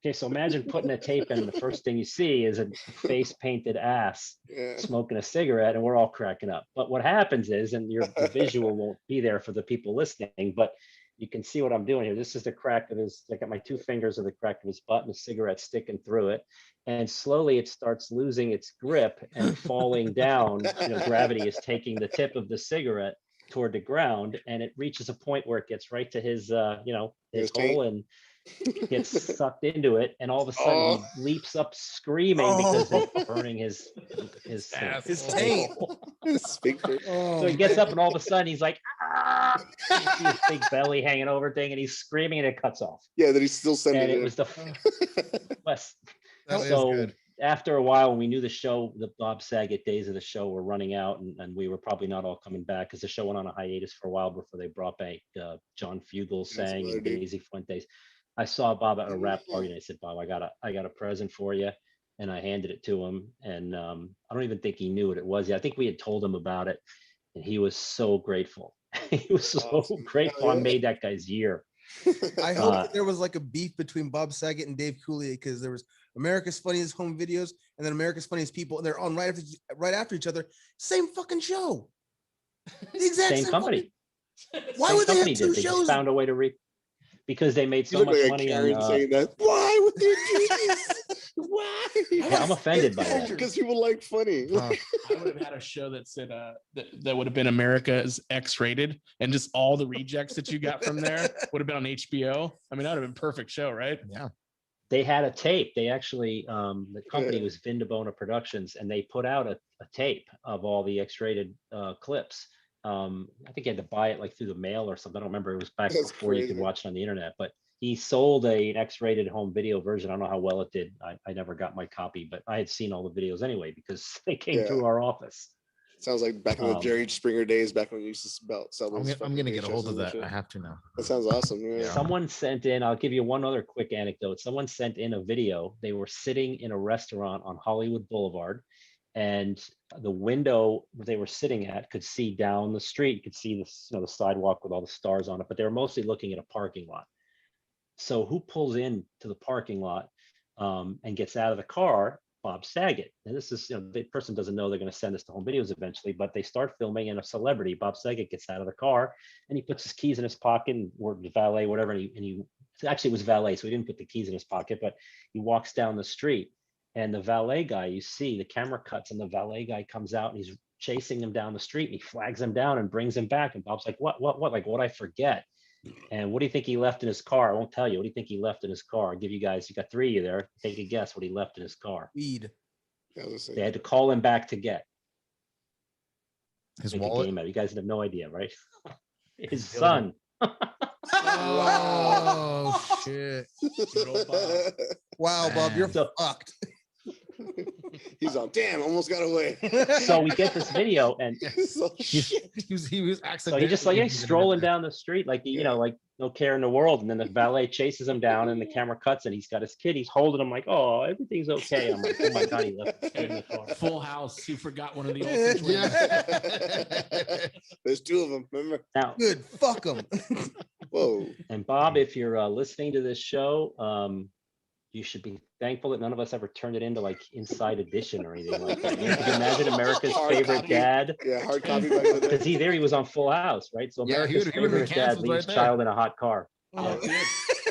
S7: Okay, so imagine putting a tape in, and the first thing you see is a face painted ass
S4: Yeah.
S7: smoking a cigarette, and we're all cracking up. But what happens is, and the visual won't be there for the people listening, but you can see what I'm doing here. This is the crack of his, I got my 2 fingers of the crack of his butt and the cigarette sticking through it. And slowly it starts losing its grip and falling down. Gravity is taking the tip of the cigarette toward the ground, and it reaches a point where it gets right to his, his
S4: His taint.
S7: hole, and gets sucked into it, and all of a sudden he leaps up screaming because it's burning his
S5: taint.
S4: Sphincter.
S7: So he gets up, and all of a sudden he's like, ah! You see his big belly hanging over thing, and he's screaming, and it cuts off.
S4: Yeah, that he's still sending
S7: And
S4: it.
S7: it was the West.
S6: That is
S7: So
S6: good.
S7: after a while, when we knew the Bob Saget days of the show were running out, and we were probably not all coming back because the show went on a hiatus for a while before they brought back John Fugel sang and Daisy Fuentes. I saw Bob at a rap party, and I said, Bob, I got a present for you. And I handed it to him. And I don't even think he knew what it was yet. I think we had told him about it, and he was so grateful. He was so grateful. I made that guy's year.
S5: I hope that there was like a beef between Bob Saget and Dave Coulier, because there was America's Funniest Home Videos and then America's Funniest People, and they're on right after each other. Same fucking show. The exact
S7: Same company.
S5: Why
S7: Same
S5: would they have
S7: company
S5: two
S7: They
S5: shows?
S7: just found a way to because they made
S4: You
S7: so
S4: look
S7: much
S4: like a
S7: money
S4: Karen
S7: on.
S4: saying that. Why would they do this? Why?
S7: Yeah, I'm offended by that.
S4: Because people like funny.
S3: I would have had a show that said that would have been America's X-rated, and just all the rejects that you got from there would have been on HBO. I mean, that would have been a perfect show, right?
S6: Yeah.
S7: They had a tape. They actually, the company was Vindabona Productions, and they put out a tape of all the X-rated clips. I think you had to buy it like through the mail or something. I don't remember. It was back
S4: That's
S7: before you could
S4: crazy.
S7: watch it on the internet. But he sold an X-rated home video version. I don't know how well it did. I never got my copy, but I had seen all the videos anyway because they came
S4: Yeah.
S7: through our office.
S4: Sounds like back in the Jerry Springer days, back when you used to sell those.
S6: I'm gonna get a
S4: fucking
S6: hold of
S4: VHSs and
S6: that.
S4: shit.
S6: I have to now.
S4: That sounds awesome. Yeah.
S7: Someone sent in, I'll give you one other quick anecdote. Someone sent in a video. They were sitting in a restaurant on Hollywood Boulevard, and the window they were sitting at could see down the street. You could see the sidewalk with all the stars on it, but they were mostly looking at a parking lot. So who pulls in to the parking lot and gets out of the car? Bob Saget. And this is, the person doesn't know they're going to send this to home videos eventually, but they start filming, and a celebrity, Bob Saget, gets out of the car and he puts his keys in his pocket, or valet, whatever. And he actually, it was valet, so he didn't put the keys in his pocket, but he walks down the street, and the valet guy, you see the camera cuts, and the valet guy comes out and he's chasing him down the street, and he flags him down and brings him back. And Bob's like, what, like, what I forget? And what do you think he left in his car? I won't tell you. What do you think he left in his car? I'll give you guys, you got three of you there. Take a guess what he left in his car.
S5: Weed.
S7: They had to call him back to get
S6: His
S7: make a
S6: wallet.
S7: game out. You guys have no idea, right? His son.
S6: Oh shit!
S5: Wow, Bob, you're
S7: So-
S5: fucked.
S4: He's on. Damn, almost got away.
S7: So we get this video, and
S4: So, shit.
S6: He was
S7: so
S6: accidentally.
S7: he just like he's strolling down the street, like like no care in the world. And then the valet chases him down, and the camera cuts, and he's got his kid. He's holding him like, oh, everything's okay. I'm like, oh my god, he left his kid in the car.
S3: Full House. You forgot one of the Olsen twins.
S6: Yeah.
S4: There's two of them. Remember?
S7: Now,
S5: Good. Fuck them.
S4: Whoa.
S7: and Bob, if you're listening to this show, you should be thankful that none of us ever turned it into like Inside Edition or anything like that. You can imagine America's
S4: Hard
S7: favorite
S4: copy.
S7: dad.
S4: Yeah, hard copy back in the
S7: Because
S4: day.
S7: he was on Full House, right? So
S6: Yeah, he
S7: America's
S6: would've been
S7: favorite dad
S6: canceled
S7: leaves
S6: right there.
S7: child in a hot car.
S3: Oh,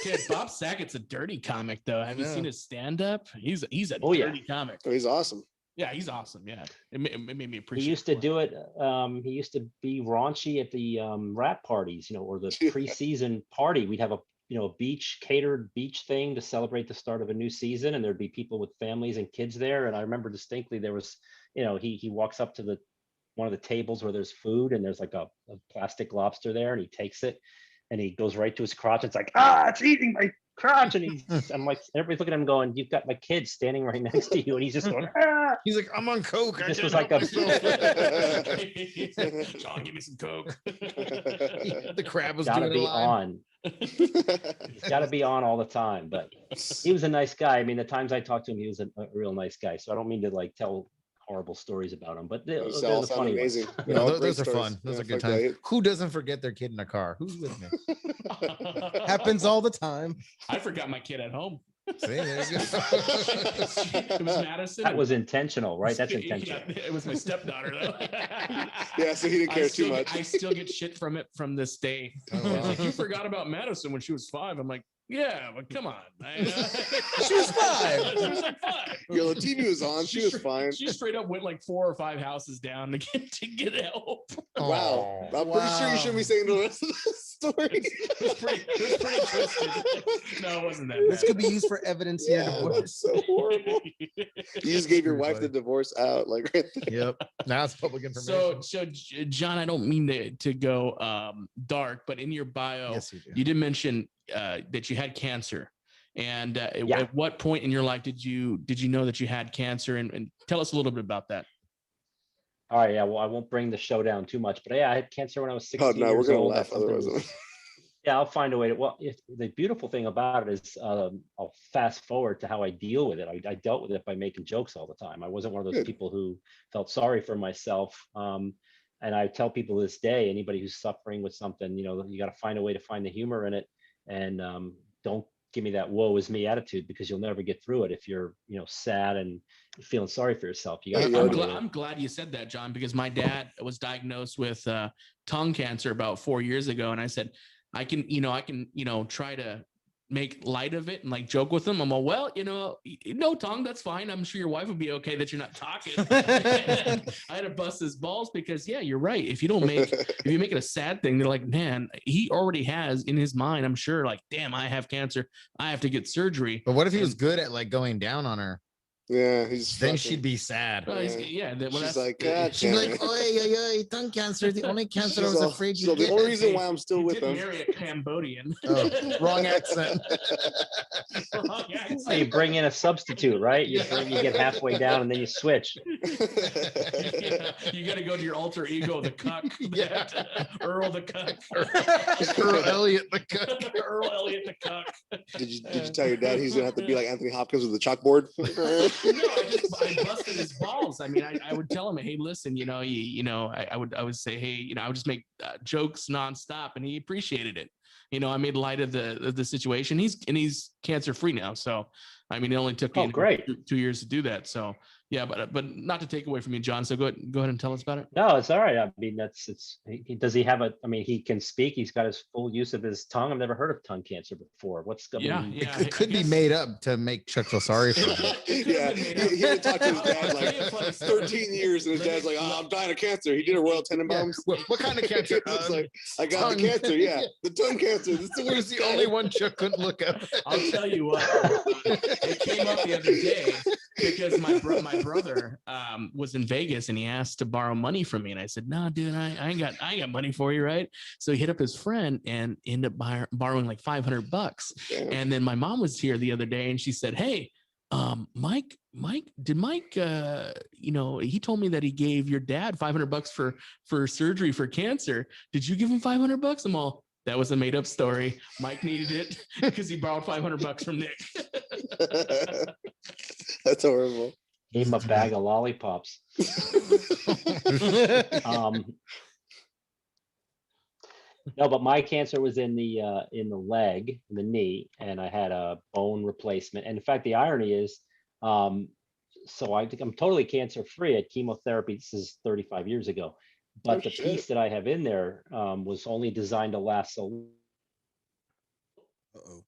S3: dude, Bob Saget's a dirty comic, though. Have you
S5: Yeah.
S3: seen his stand-up? He's a
S7: Oh, yeah.
S3: dirty comic.
S4: Oh, he's awesome.
S3: Yeah, he's awesome. Yeah, it made me
S7: He
S3: appreciate.
S7: used to
S3: it more.
S7: do it. He used to be raunchy at the rap parties, or the
S4: Yeah.
S7: preseason party. We'd have a catered beach thing to celebrate the start of a new season, and there'd be people with families and kids there. And I remember distinctly there was, he walks up to one of the tables where there's food, and there's like a plastic lobster there, and he takes it and he goes right to his crotch. It's like, it's eating my crotch. And I'm like, everybody's looking at him going, you've got my kid standing right next to you. And he's just going, ah.
S6: He's like, I'm on coke. I
S7: This
S6: can't
S7: was like
S6: help
S7: a-
S6: myself."
S3: John, give me some coke.
S6: The crab was
S7: Gotta
S6: doing
S7: be
S6: a line.
S7: on. He's got to be on all the time. But he was a nice guy. I mean, the times I talked to him, he was a real nice guy. So I don't mean to like tell horrible stories about him, but they're
S4: Those
S7: the
S4: all sound
S7: funny ones.
S4: amazing. They're
S6: No,
S4: all
S6: those
S4: great
S6: are
S4: stories.
S6: fun. Those
S4: Yeah,
S6: are good
S4: fuck that.
S6: times. Who doesn't forget their kid in a car? Who's with me?
S5: Happens all the time.
S3: I forgot my kid at home.
S6: See, there you go.
S3: It was Madison.
S7: That
S3: and-
S7: was intentional, right? That's
S3: Yeah,
S7: intentional.
S3: it was my stepdaughter though.
S4: Yeah, so he didn't care too much.
S3: I still get shit from it from this day.
S6: Oh,
S3: It's
S6: wow.
S3: like, you forgot about Madison when she was 5. I'm like, Yeah, but come on.
S5: She was 5.
S3: She was like 5.
S4: Yo, the TV was on. She was fine.
S3: She straight up went like 4 or 5 houses down to get help.
S4: Wow. I'm pretty sure you shouldn't be saying the rest of the story.
S3: It was pretty twisted. No, it wasn't that bad.
S5: This could be used for evidence here.
S4: Yeah, that's so horrible. You just gave your wife the divorce out, like right there.
S6: Yep. Now it's public information.
S3: So John, I don't mean to go dark, but in your bio,
S6: Yes, you do.
S3: you did mention that you had cancer. And
S7: Yeah.
S3: at what point in your life did you know that you had cancer? And tell us a little bit about that.
S7: All right, yeah. Well, I won't bring the show down too much, but yeah, I had cancer when I was 16
S4: Oh no, we're
S7: years
S4: gonna
S7: old.
S4: laugh
S7: That's something-
S4: otherwise.
S7: Yeah, I'll find a way to. Well, the beautiful thing about it is, I'll fast forward to how I deal with it. I dealt with it by making jokes all the time. I wasn't one of those
S4: Good.
S7: people who felt sorry for myself. And I tell people this day, anybody who's suffering with something, you got to find a way to find the humor in it, and don't give me that woe is me attitude, because you'll never get through it if you're sad and feeling sorry for yourself. You got
S4: Yeah,
S7: to
S3: I'm glad you said that, John, because my dad was diagnosed with tongue cancer about 4 years ago, and I said, I can try to make light of it and like joke with them. I'm all, well, no tongue, that's fine. I'm sure your wife would be okay that you're not talking. I had to bust his balls because, yeah, you're right. If you make it a sad thing, they're like, man, he already has in his mind, I'm sure, like, damn, I have cancer. I have to get surgery.
S6: But what if he was good at like going down on her?
S4: Yeah, he's
S6: Then
S4: fucking-
S6: she'd be sad.
S3: Well,
S4: Yeah.
S3: well,
S4: She's
S3: that's
S4: like, God
S6: She'd be
S4: damn
S6: like,
S4: it.
S6: oi, tongue cancer. The only cancer I was
S4: So-
S6: afraid
S4: so
S6: you
S4: the
S6: get.
S4: only reason why I'm still
S3: he
S4: with
S3: did
S4: him.
S3: marry a Cambodian.
S6: Oh, wrong accent.
S3: Wrong accent.
S7: So you bring in a substitute, right? You get halfway down and then you switch.
S3: Yeah, you got to go to your alter ego, the cuck.
S6: Yeah.
S3: Earl the cuck.
S6: Earl Elliott the cook.
S3: Earl Elliott the cuck.
S4: Did you tell your dad he's gonna have to be like Anthony Hopkins with the chalkboard?
S3: No, I busted his balls. I mean, I would tell him, hey, listen, I would say, hey, I would just make jokes nonstop, and he appreciated it. I made light of the situation. He's cancer free now, so I mean, it only took me
S7: Great.
S3: 2 years to do that. So yeah, but not to take away from you, John. So go ahead and tell us about it.
S7: No, it's all right. I mean, does he have he can speak. He's got his full use of his tongue. I've never heard of tongue cancer before.
S3: Yeah.
S6: It could be made up to make Chuck feel sorry for him.
S4: Yeah, he didn't talk to his dad like 13 years, and his dad's like, "Oh, I'm dying of cancer." He did a Royal Tenenbaums.
S6: What kind of cancer?
S4: It's like, I got
S6: tongue.
S4: the cancer. Yeah, the tongue cancer. This is the
S6: He was
S4: worst
S6: the
S4: guy.
S6: only one Chuck couldn't look up.
S3: I'll tell you what, it came up the other day because my brother was in Vegas and he asked to borrow money from me, and I said, "No, dude, I ain't got money for you, right?" So he hit up his friend and ended up borrowing like $500.
S4: Damn.
S3: And then my mom was here the other day and she said, "Hey, Mike, did Mike, he told me that he gave your dad $500 for surgery for cancer. Did you give him $500?" I'm all, that was a made up story. Mike needed it because he borrowed $500 from Nick.
S4: That's horrible.
S7: Gave him a bag of lollipops. No, but my cancer was in the leg, in the knee, and I had a bone replacement. And in fact, the irony is, so I think I'm totally cancer free. I had chemotherapy. This is 35 years ago, but the
S4: shit.
S7: piece that I have in there was only designed to last so
S5: Uh-oh.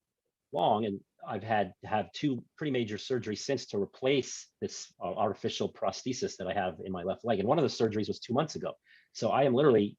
S7: long, and I've had to have 2 pretty major surgeries since to replace this artificial prosthesis that I have in my left leg. And one of the surgeries was 2 months ago. So I am literally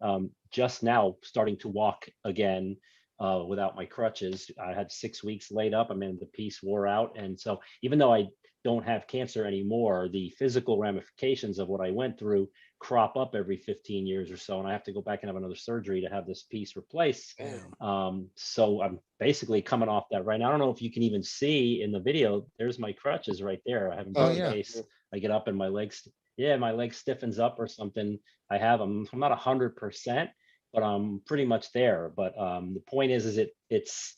S7: just now starting to walk again without my crutches. I had 6 weeks laid up. I mean, the piece wore out. And so even though I don't have cancer anymore, the physical ramifications of what I went through crop up every 15 years or so. And I have to go back and have another surgery to have this piece replaced.
S4: Damn.
S7: So I'm basically coming off that right now. I don't know if you can even see in the video, there's my crutches right there. I have them
S6: Oh,
S7: just
S6: yeah.
S7: in case I get up and my legs, my leg stiffens up or something. I have them. I'm not 100%, but I'm pretty much there. But the point is it's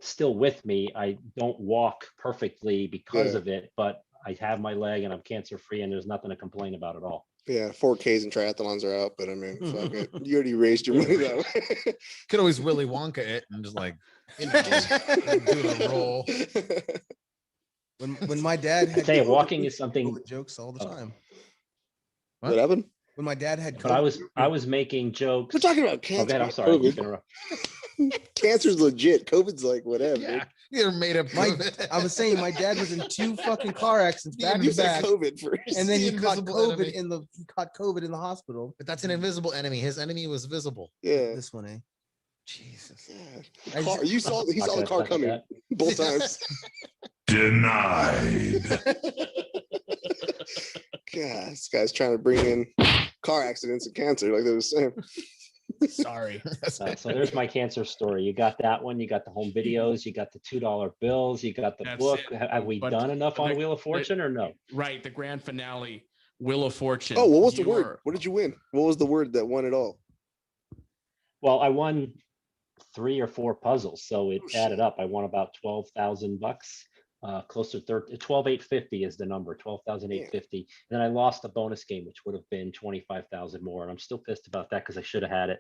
S7: still with me. I don't walk perfectly because
S4: Yeah.
S7: of it, but I have my leg and I'm cancer free and there's nothing to complain about at all.
S4: Yeah, 4Ks and triathlons are out, but I mean, fuck it. You already raised your money that way.
S6: Could always Willy Wonka it and just like, do a roll.
S5: When my dad
S7: I
S5: had
S7: tell you,
S5: COVID,
S7: walking
S5: we
S7: is something,
S5: COVID jokes all the time.
S4: What happened?
S5: When my dad had
S7: but I was making jokes.
S4: We're talking about
S7: Oh,
S4: cancer.
S7: God, I'm
S4: not
S7: sorry. I keep
S4: COVID.
S7: interrupting.
S4: Cancer's legit. COVID's like whatever.
S6: Yeah. You're made up.
S5: I was saying my dad was in 2 fucking car accidents back
S4: You
S5: to
S4: said
S5: back,
S4: COVID first.
S5: and then
S6: The
S5: he caught
S6: invisible
S5: COVID
S6: enemy.
S5: he caught COVID in the hospital.
S6: But that's an invisible enemy. His enemy was visible.
S4: Yeah.
S5: This one, eh?
S6: Jesus.
S4: Yeah. Car, he saw
S7: Not
S4: the
S7: gonna
S4: car
S7: touch
S4: coming
S7: that.
S4: both times.
S8: Denied.
S4: God, this guy's trying to bring in car accidents and cancer, like they were saying.
S3: Sorry.
S7: So there's my cancer story. You got that one. You got the home videos. You got the $2 bills. You got the
S3: That's
S7: book.
S3: it.
S7: Have we
S3: But
S7: done enough on
S3: the-
S7: Wheel of Fortune or no?
S3: Right, the grand finale, Wheel of Fortune.
S4: Oh, what was the
S3: You
S4: word?
S3: are-
S4: What did you win? What was the word that won it all?
S7: Well, I won 3 or 4 puzzles, so it
S4: Oh, shit.
S7: added up. I won about $12,000. Close to 12,850 is the number, 12,850. And then I lost a bonus game, which would have been 25,000 more. And I'm still pissed about that because I should have had it.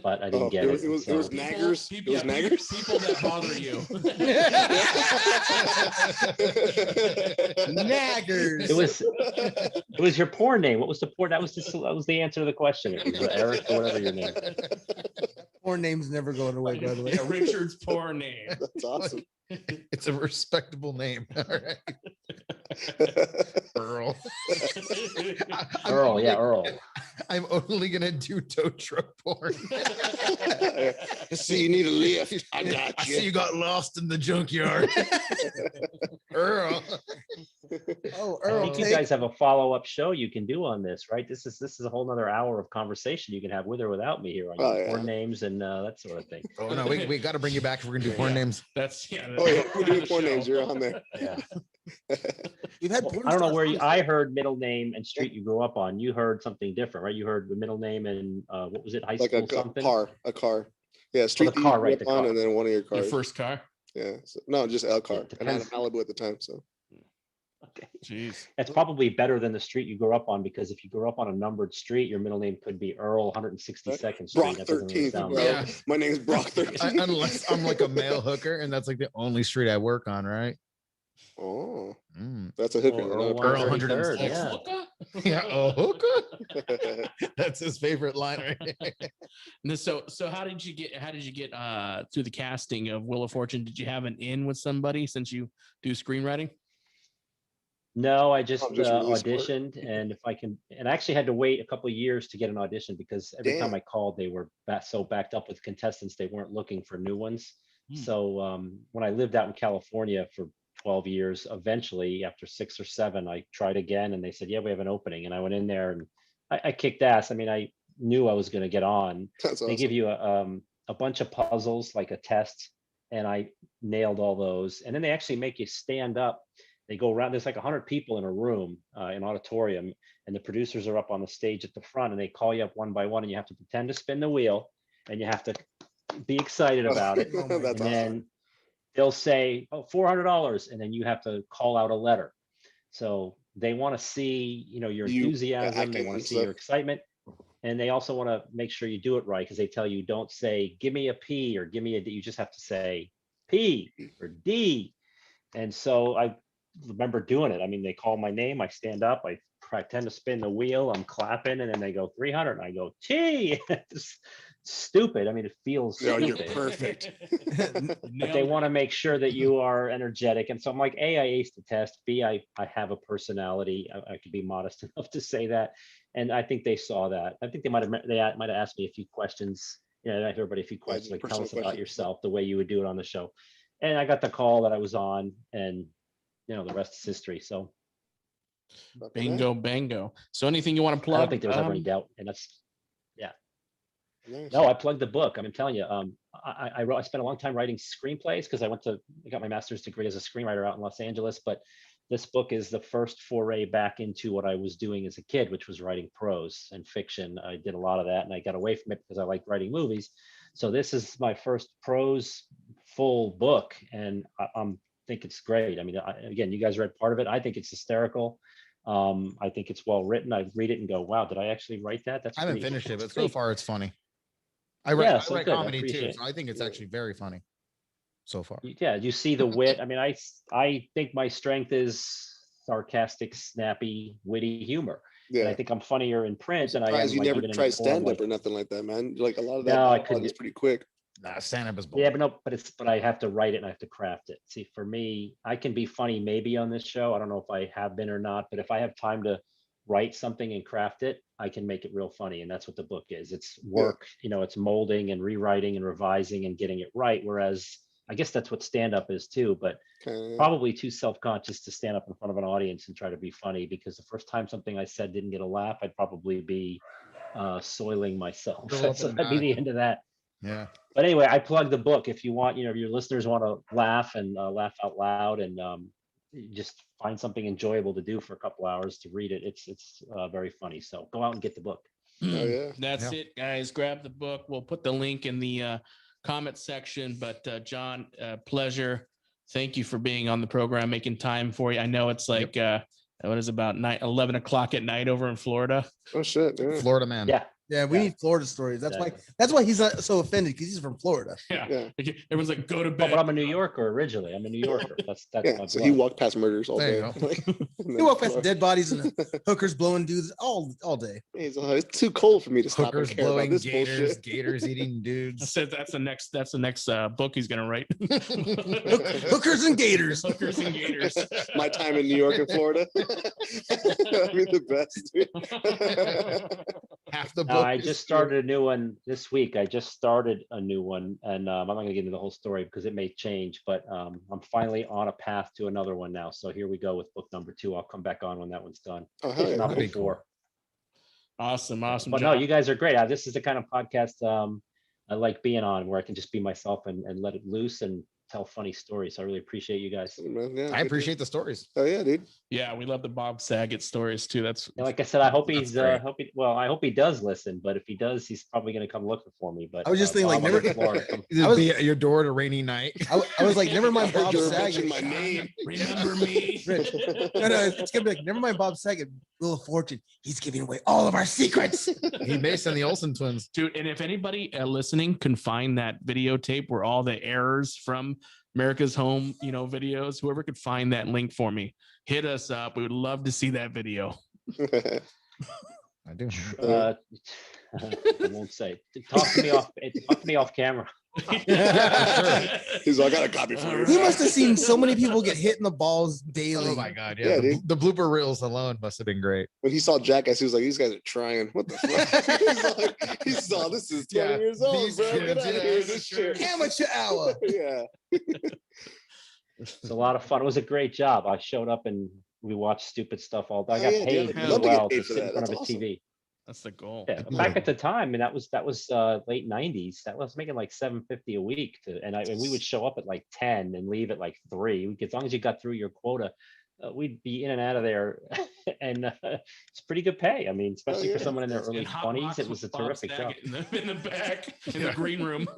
S7: But I didn't get it.
S4: It was
S7: so-
S4: naggers. It was
S3: yeah,
S4: naggers.
S3: People that bother you.
S5: Naggers.
S7: It was your porn name. What was the porn? That was the answer to the question. It was Eric or whatever your name.
S5: Poor names never going away, by the way.
S3: Yeah, Richard's poor name.
S4: That's awesome.
S6: It's a respectable name. All right. Earl.
S7: Earl, yeah, Earl.
S6: I'm only gonna do tow truck porn.
S4: See, you need a lift. I got
S6: I
S4: you.
S6: see you got lost in the junkyard. Earl.
S5: Oh,
S7: I
S5: Earl,
S7: think you
S5: take-
S7: guys have a follow-up show you can do on this, right? This is a whole nother hour of conversation you can have with or without me here on
S4: Oh,
S7: your
S4: yeah.
S7: porn names and that sort of thing.
S6: Oh no, we got to bring you back if we're gonna do porn names.
S3: That's yeah.
S4: Oh yeah, we're doing
S3: the
S4: porn
S3: show.
S4: names. You're on there.
S7: Yeah.
S5: We've had
S7: Well,
S5: porn
S7: I don't know
S5: stars
S7: where
S5: on
S7: you,
S5: the
S7: I
S5: show.
S7: heard middle name and street you grew up on. You heard something different, right? You heard the middle name and what was it? High
S4: Like
S7: school
S4: a
S7: something?
S4: car. Yeah, street
S7: the car,
S4: that you
S7: right,
S4: grew
S7: the
S4: up on,
S7: car.
S4: and then one of your
S3: Your
S4: cars.
S3: first car.
S4: Yeah, so, no, just L car.
S7: Yeah,
S4: and I had a
S7: depends.
S4: Malibu at the time, so
S7: Okay.
S3: Jeez.
S7: That's probably better than the street you grew up on because if you grew up on a numbered street, your middle name could be Earl 162nd Street.
S4: Brock
S7: That doesn't really
S4: 13th,
S7: sound
S4: bro.
S7: right.
S6: Yeah.
S4: My name's Brock 13.
S6: Unless I'm like a male hooker, and that's like the only street I work on, right?
S4: Oh,
S6: Mm.
S4: that's a hooker.
S7: Or
S4: not a
S7: Earl
S6: Earl
S4: person.
S7: 133rd,
S6: 106.
S7: yeah.
S6: Yeah, a hooker. That's his favorite line. Right?
S3: And so how did you get through the casting of Wheel of Fortune? Did you have an in with somebody since you do screenwriting?
S7: No, I just
S4: just really smart.
S7: auditioned, and if I can, and I actually had to wait a couple of years to get an audition because every time
S4: Damn.
S7: I called, they were so backed up with contestants, they weren't looking for new ones.
S3: Hmm.
S7: So when I lived out in California for 12 years, eventually after 6 or 7, I tried again, and they said, "Yeah, we have an opening," and I went in there and I kicked ass. I mean, I knew I was going to get on.
S4: That's
S7: They
S4: awesome.
S7: give you a bunch of puzzles, like a test, and I nailed all those. And then they actually make you stand up. They go around. There's like 100 people in a room, an auditorium, and the producers are up on the stage at the front, and they call you up one by one, and you have to pretend to spin the wheel, and you have to be excited about it.
S5: Oh my
S4: That's
S7: And
S4: awesome.
S7: then they'll say, "Oh, $400," and then you have to call out a letter. So they want to see, your
S4: You
S7: enthusiasm. They
S4: acting
S7: want
S4: and
S7: to see
S4: stuff.
S7: your excitement. And they also want to make sure you do it right because they tell you don't say, "Give me a P" or "Give me a D." You just have to say P or D. And so I remember doing it. I mean, they call my name, I stand up, I pretend to spin the wheel, I'm clapping, and then they go 300, and I go T. It's stupid. I mean, it feels
S4: No, you're
S7: stupid.
S4: perfect.
S7: But they want to make sure that you are energetic. And so I'm like, A, I aced the test. B, I have a personality. I could be modest enough to say that. And I think they saw that. I think they might have asked me a few questions. Everybody a few questions, like tell
S4: personal
S7: us about
S4: questions.
S7: yourself, the way you would do it on the show. And I got the call that I was on, and the rest is history. So
S3: Bingo, bango. So anything you want to
S7: I
S3: plug?
S7: don't think there was ever any doubt. And that's
S4: Nice.
S7: no, I plugged the book. I'm telling you, I spent a long time writing screenplays because I got my master's degree as a screenwriter out in Los Angeles. But this book is the first foray back into what I was doing as a kid, which was writing prose and fiction. I did a lot of that, and I got away from it because I liked writing movies. So this is my first prose full book, and I think it's great. I mean, again, you guys read part of it. I think it's hysterical. I think it's well written. I read it and go, "Wow, did I actually write that?" That's
S6: I haven't
S7: pretty-
S6: finished it, but
S7: that's
S6: so
S7: pretty-
S6: far it's funny. I
S7: Yeah,
S6: write,
S7: so
S6: I write
S7: good. I
S6: comedy too,
S7: appreciate it.
S6: so I think it's actually very funny so far.
S7: Yeah, you see the wit. I mean, I think my strength is sarcastic, snappy, witty humor. And I
S4: Yeah.
S7: think I'm funnier in print than I am.
S4: Surprised you
S7: like,
S4: never
S7: even in
S4: tried
S7: the form,
S4: stand up
S7: like-
S4: or nothing like that, man. Like a lot of that
S7: No, I
S4: dialogue
S7: couldn't
S4: is pretty quick.
S6: Nah, stand-up is
S7: Yeah,
S6: boring.
S7: but I have to write it and I have to craft it. See, for me, I can be funny maybe on this show. I don't know if I have been or not, but if I have time to write something and craft it, I can make it real funny. And that's what the book is. It's work, it's molding and rewriting and revising and getting it right. Whereas I guess that's what stand-up is too, but probably too self-conscious to stand up in front of an audience and try to be funny, because the first time something I said didn't get a laugh, I'd probably be soiling myself.
S6: Fill up
S7: So
S6: in
S7: that'd be
S6: an
S7: the end of that.
S6: Yeah.
S7: But anyway, I plug the book. If you want, if your listeners want to laugh and laugh out loud and just find something enjoyable to do for a couple hours to read it, it's very funny. So go out and get the book.
S4: yeah.
S3: That's it, guys. Grab the book. We'll put the link in the comment section. But John, pleasure. Thank you for being on the program, making time for you. I know it's like what is about 11 o'clock at night over in Florida.
S4: Oh shit. Yeah.
S6: Florida man.
S7: Yeah.
S5: Yeah, we need Florida stories. That's
S7: Exactly.
S5: why he's not so offended, because he's from Florida.
S3: Yeah. Everyone's like, go to
S7: Oh,
S3: bed.
S7: but I'm a New Yorker originally. I'm a New Yorker. That's
S4: Yeah.
S7: my
S4: So
S7: blood.
S4: he walked past murders all
S6: There
S4: day.
S6: you
S4: Like,
S5: He walk past dead bodies and hookers blowing dudes all day.
S4: He's like, it's too cold for me to stop and
S6: Hookers
S4: care about
S6: blowing
S4: this
S6: gators,
S4: bullshit.
S6: gators eating
S3: I
S6: dudes.
S3: said that's the next book he's gonna write.
S5: Hookers and gators.
S3: Hookers and gators.
S4: My time in New York and Florida. That'd be the best. Dude.
S6: Half the
S7: No,
S6: book.
S7: I
S6: is
S7: just started a new one this week. I just started a new one, and I'm not going to get into the whole story because it may change, but I'm finally on a path to another one now. So here we go with book number 2. I'll come back on when that one's done,
S4: Oh, hell
S7: if
S4: yeah.
S7: not
S6: That'd be cool.
S7: before.
S3: Awesome.
S7: But no,
S3: John.
S7: you guys are great. This is the kind of podcast I like being on, where I can just be myself and let it loose and tell funny stories. So I really appreciate you guys.
S4: Man, yeah,
S6: I appreciate the stories.
S4: Oh yeah, dude.
S3: Yeah, we love the Bob Saget stories too. That's
S7: And like I said, I hope
S6: That's
S7: he's
S6: great.
S7: I hope he does listen. But if he does, he's probably going to come looking for me. But
S5: I was just thinking, like,
S7: Bob, I'm
S5: never-
S7: in Florida. Come-
S6: It'd
S5: I was-
S6: be at your door at a rainy night.
S5: I was like, never mind
S4: Heard
S5: Bob
S4: you
S5: Saget.
S4: mention my name.
S3: remember me.
S5: Rich. No, it's gonna be like, never mind Bob Saget, Wheel of Fortune. He's giving away all of our secrets.
S6: He based on the Olsen twins.
S3: Dude, and if anybody listening can find that videotape where all the errors from America's Home, videos, whoever could find that link for me, hit us up. We would love to see that video.
S6: I do.
S7: I won't say. Talk to me off camera.
S4: He's like, I got a copy for you.
S5: He must have seen so many people get hit in the balls daily.
S6: Oh my god,
S4: Yeah,
S6: yeah.
S4: dude.
S6: The blooper reels alone must have been great.
S4: When he saw Jackass, he was like, these guys are trying. What the fuck? He's like, he saw this is 20
S6: Yeah,
S4: years old,
S6: these
S4: bro. Get
S6: kids,
S4: out of
S6: yeah,
S4: here with this
S6: sure.
S4: shit.
S5: Amateur hour.
S4: Yeah.
S7: It's a lot of fun. It was a great job. I showed up and we watched stupid stuff all day. I
S4: Oh,
S7: got
S4: yeah,
S7: paid
S4: dude.
S3: I'd
S7: as
S3: love
S4: to get
S7: well
S4: paid
S7: to
S4: for
S7: sit in
S4: that.
S7: front of a
S4: That's awesome.
S7: TV.
S3: That's the goal.
S7: Yeah, back at the time, and that was late '90s. That was making like $750 a week, and we would show up at like 10 and leave at like 3. As long as you got through your quota, we'd be in and out of there, and it's pretty good pay. I mean, especially for
S4: yeah.
S7: someone in their
S3: And
S7: early
S3: hot
S7: 20s,
S3: box
S7: it was a
S3: with Bob
S7: terrific job.
S3: Saget in the back in the green room.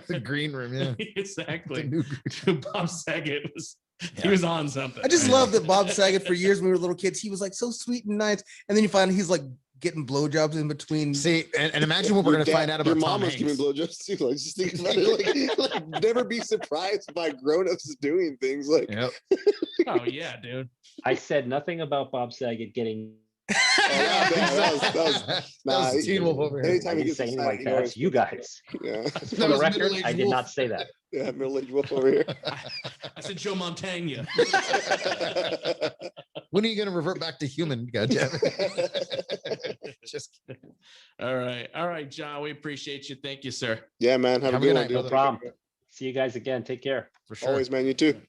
S6: The green room, yeah. The
S3: Exactly.
S6: new
S3: Bob Saget he was on something.
S5: I just love that Bob Saget, for years when we were little kids, he was like so sweet and nice. And then you find he's like getting blowjobs in between.
S6: See, and imagine what we're
S4: Your
S6: gonna find
S4: dad-
S6: out about
S4: your
S6: Tom
S4: mom was giving
S6: Hanks.
S4: blowjobs too. Like, just think about it. Like, never be surprised by grown-ups doing things like.
S6: Yep.
S3: Oh yeah, dude.
S7: I said nothing about Bob Saget getting.
S4: Oh, yeah, that was
S6: That
S4: nah,
S6: was Teen Wolf over here.
S4: anytime
S7: I
S4: he
S7: didn't
S4: gets
S7: say anything
S4: excited,
S7: like
S4: he
S7: that.
S4: always
S7: It's you guys.
S4: Yeah,
S7: For
S6: That
S7: the
S6: was
S7: record,
S6: middle-aged
S7: I did
S6: wolf.
S7: not say that.
S4: yeah, middle-aged wolf over here.
S3: I said Joe Montana.
S6: When are you gonna revert back to human? Goddamn it. Just kidding.
S3: All right, John. We appreciate you. Thank you, sir.
S4: Yeah, man. Have a
S6: Have a
S4: good
S6: good
S4: one,
S6: night,
S4: dude.
S7: No problem. See you guys again. Take care.
S6: for sure.
S4: Always, man. You too.